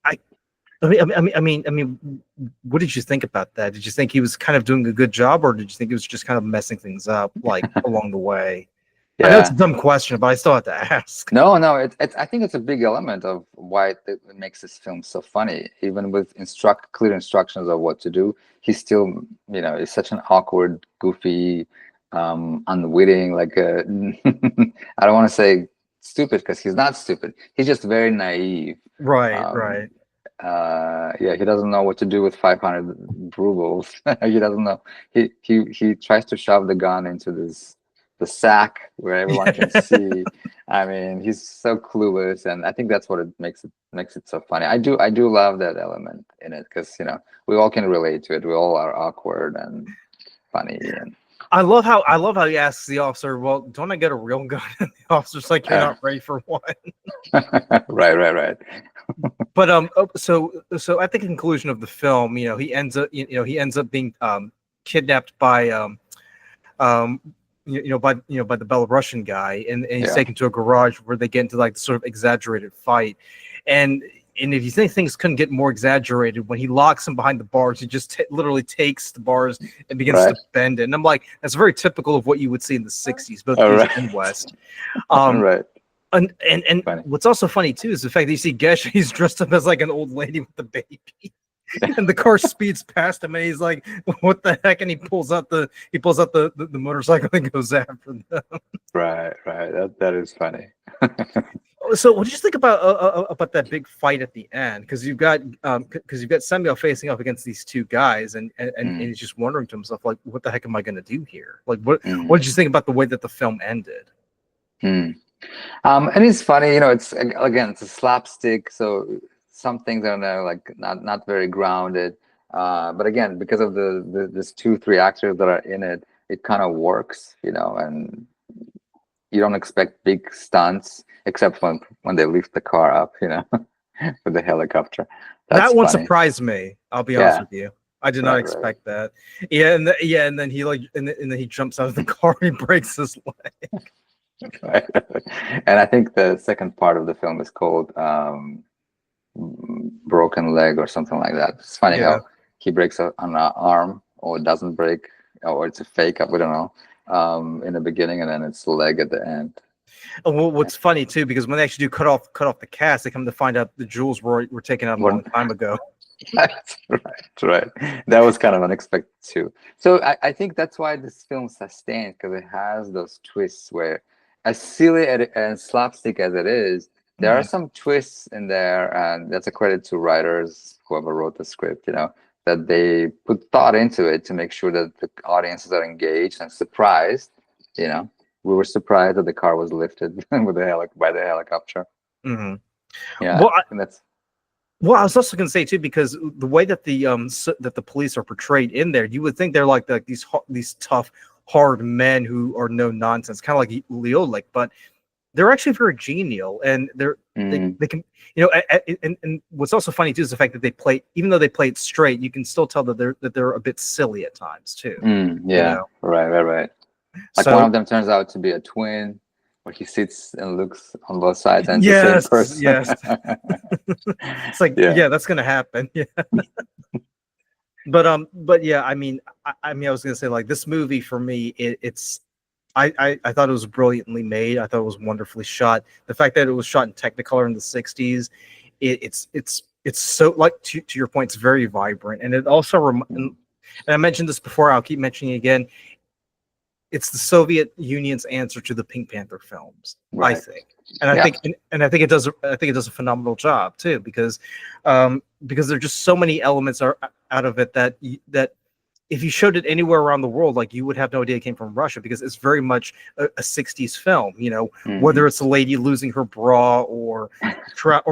I I mean, what did you think about that? Did you think he was kind of doing a good job, or did you think he was just kind of messing things up like along the way? I know it's a Yeah. dumb question, but I still have to ask. No, no, I think it's a big element of why it makes this film so funny. Even with clear instructions of what to do, he still, is such an awkward, goofy, unwitting, like I don't want to say stupid because he's not stupid. He's just very naive. Right, Um, right. yeah, he doesn't know what to do with 500 rubles. He doesn't know. He tries to shove the gun into the sack where everyone can see. I mean, he's so clueless, and I think that's what it makes it so funny. I do love that element in it because we all can relate to it. We all are awkward and funny, and I love how he asks the officer, "Well, don't I get a real gun?" And the officer's like, "You're not ready for one." right, right, right. But so at the conclusion of the film, he ends up being kidnapped by um by the Belarusian guy, and he's Yeah, taken to a garage where they get into like sort of exaggerated fight, and if you think things couldn't get more exaggerated, when he locks him behind the bars, he just literally takes the bars and begins right, to bend it. And I'm like, that's very typical of what you would see in the '60s, both all East right, and West. all Um, right. and Funny. what's also funny too is the fact that you see Gesh, he's dressed up as like an old lady with a baby. And the car speeds past him, and he's like, "What the heck?" And he pulls out the motorcycle and goes after them. Right, right. That is funny. So, what did you think about that big fight at the end? Because you've got Samuel facing off against these two guys, and Mm, he's just wondering to himself, like, "What the heck am I going to do here?" Like, what mm, did you think about the way that the film ended? mm. And it's funny, it's again, it's a slapstick, so some things are now like not very grounded. But again, because of this 2, 3 actors that are in it, it kind of works, and you don't expect big stunts except when they lift the car up, with the helicopter. That's That one funny. surprised me. I'll be honest with you. I did not Right. expect that. Yeah, and then he and then he jumps out of the car and he breaks his leg. Right. And I think the second part of the film is called Broken Leg or something like that. It's funny Yeah. how he breaks an arm, or doesn't break, or it's a fake up, we don't know, in the beginning, and then it's the leg at the end. And what's funny too, because when they actually do cut off the cast, they come to find out the jewels were taken out a long time ago. That's right. That was kind of unexpected too. So I think that's why this film sustains, because it has those twists where, as silly and slapstick as it is, there are some twists in there, and that's a credit to writers, whoever wrote the script, that they put thought into it to make sure that the audiences are engaged and surprised. We were surprised that the car was lifted with by the helicopter. Mm-hmm. Yeah, well, and that's. Well, I was also going to say too, because the way that that the police are portrayed in there, you would think they're like these tough, hard men who are no nonsense, kind of like Leolik, but they're actually very genial, and they can, and what's also funny too is the fact that even though they play it straight, you can still tell that they're a bit silly at times too. Yeah, right. Like, one of them turns out to be a twin, where he sits and looks on both sides, and the same person. Yes. It's like, yeah, that's gonna happen. Yeah. But yeah, I mean, I was gonna say, like, this movie for me, I thought it was brilliantly made. I thought it was wonderfully shot. The fact that it was shot in Technicolor in the '60s, it's so, like, to your point, it's very vibrant, and it also and I mentioned this before, I'll keep mentioning it again. It's the Soviet Union's answer to the Pink Panther films, right. I think, and I think it does a phenomenal job too, because there are just so many elements out of it that if you showed it anywhere around the world, like, you would have no idea it came from Russia, because it's very much a '60s film. Whether it's a lady losing her bra, or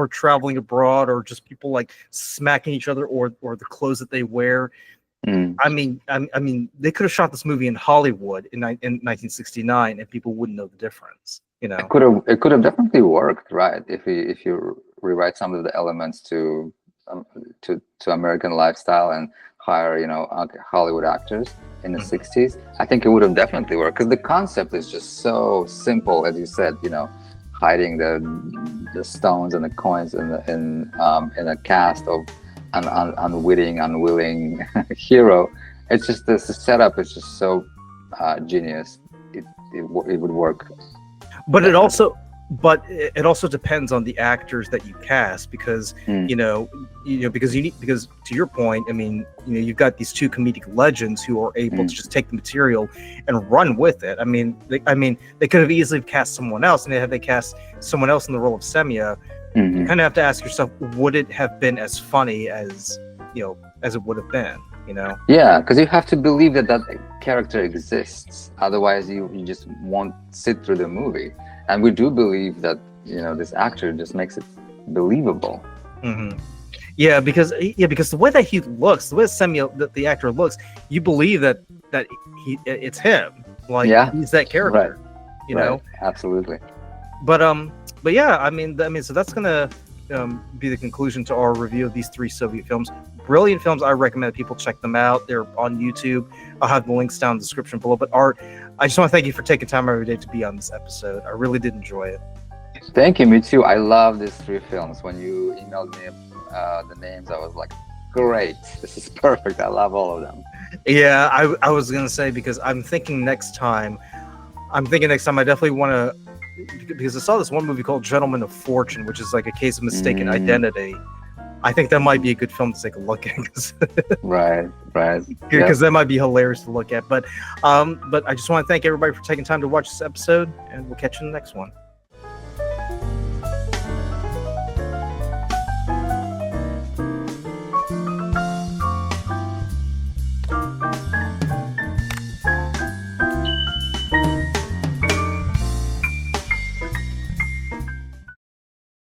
traveling abroad, or just people like smacking each other, or the clothes that they wear. I mean, they could have shot this movie in Hollywood in 1969, and people wouldn't know the difference. It could have definitely worked, right? If you rewrite some of the elements to American lifestyle and hire Hollywood actors in the '60s, I think it would have definitely worked, because the concept is just so simple, as you said. Hiding the stones and the coins in a cast of an unwilling hero. It's just the setup is just so genius. It would work. But it also depends on the actors that you cast, because because to your point, I mean, you've got these two comedic legends who are able to just take the material and run with it. I mean, they could have easily cast someone else, and had they cast someone else in the role of Semya, you kind of have to ask yourself, would it have been as funny as it would have been? Yeah, because you have to believe that character exists. Otherwise, you just won't sit through the movie. And we do believe that this actor just makes it believable. Yeah, because the way that he looks, the way Semya, the actor looks, you believe that it's him. Like, he's that character. Right. Absolutely. But yeah, I mean, so that's gonna be the conclusion to our review of these three Soviet films. Brilliant films. I recommend people check them out. They're on YouTube. I'll have the links down in the description below. But Art, I just want to thank you for taking time every day to be on this episode. I really did enjoy it. Thank you. Me too. I love these three films. When you emailed me the names, I was like, great, this is perfect. I love all of them. Yeah, I was gonna say, because I'm thinking next time I definitely want to, because I saw this one movie called Gentlemen of Fortune, which is like a case of mistaken identity. I think that might be a good film to take a look at. Right. Because that might be hilarious to look at. But I just want to thank everybody for taking time to watch this episode, and we'll catch you in the next one.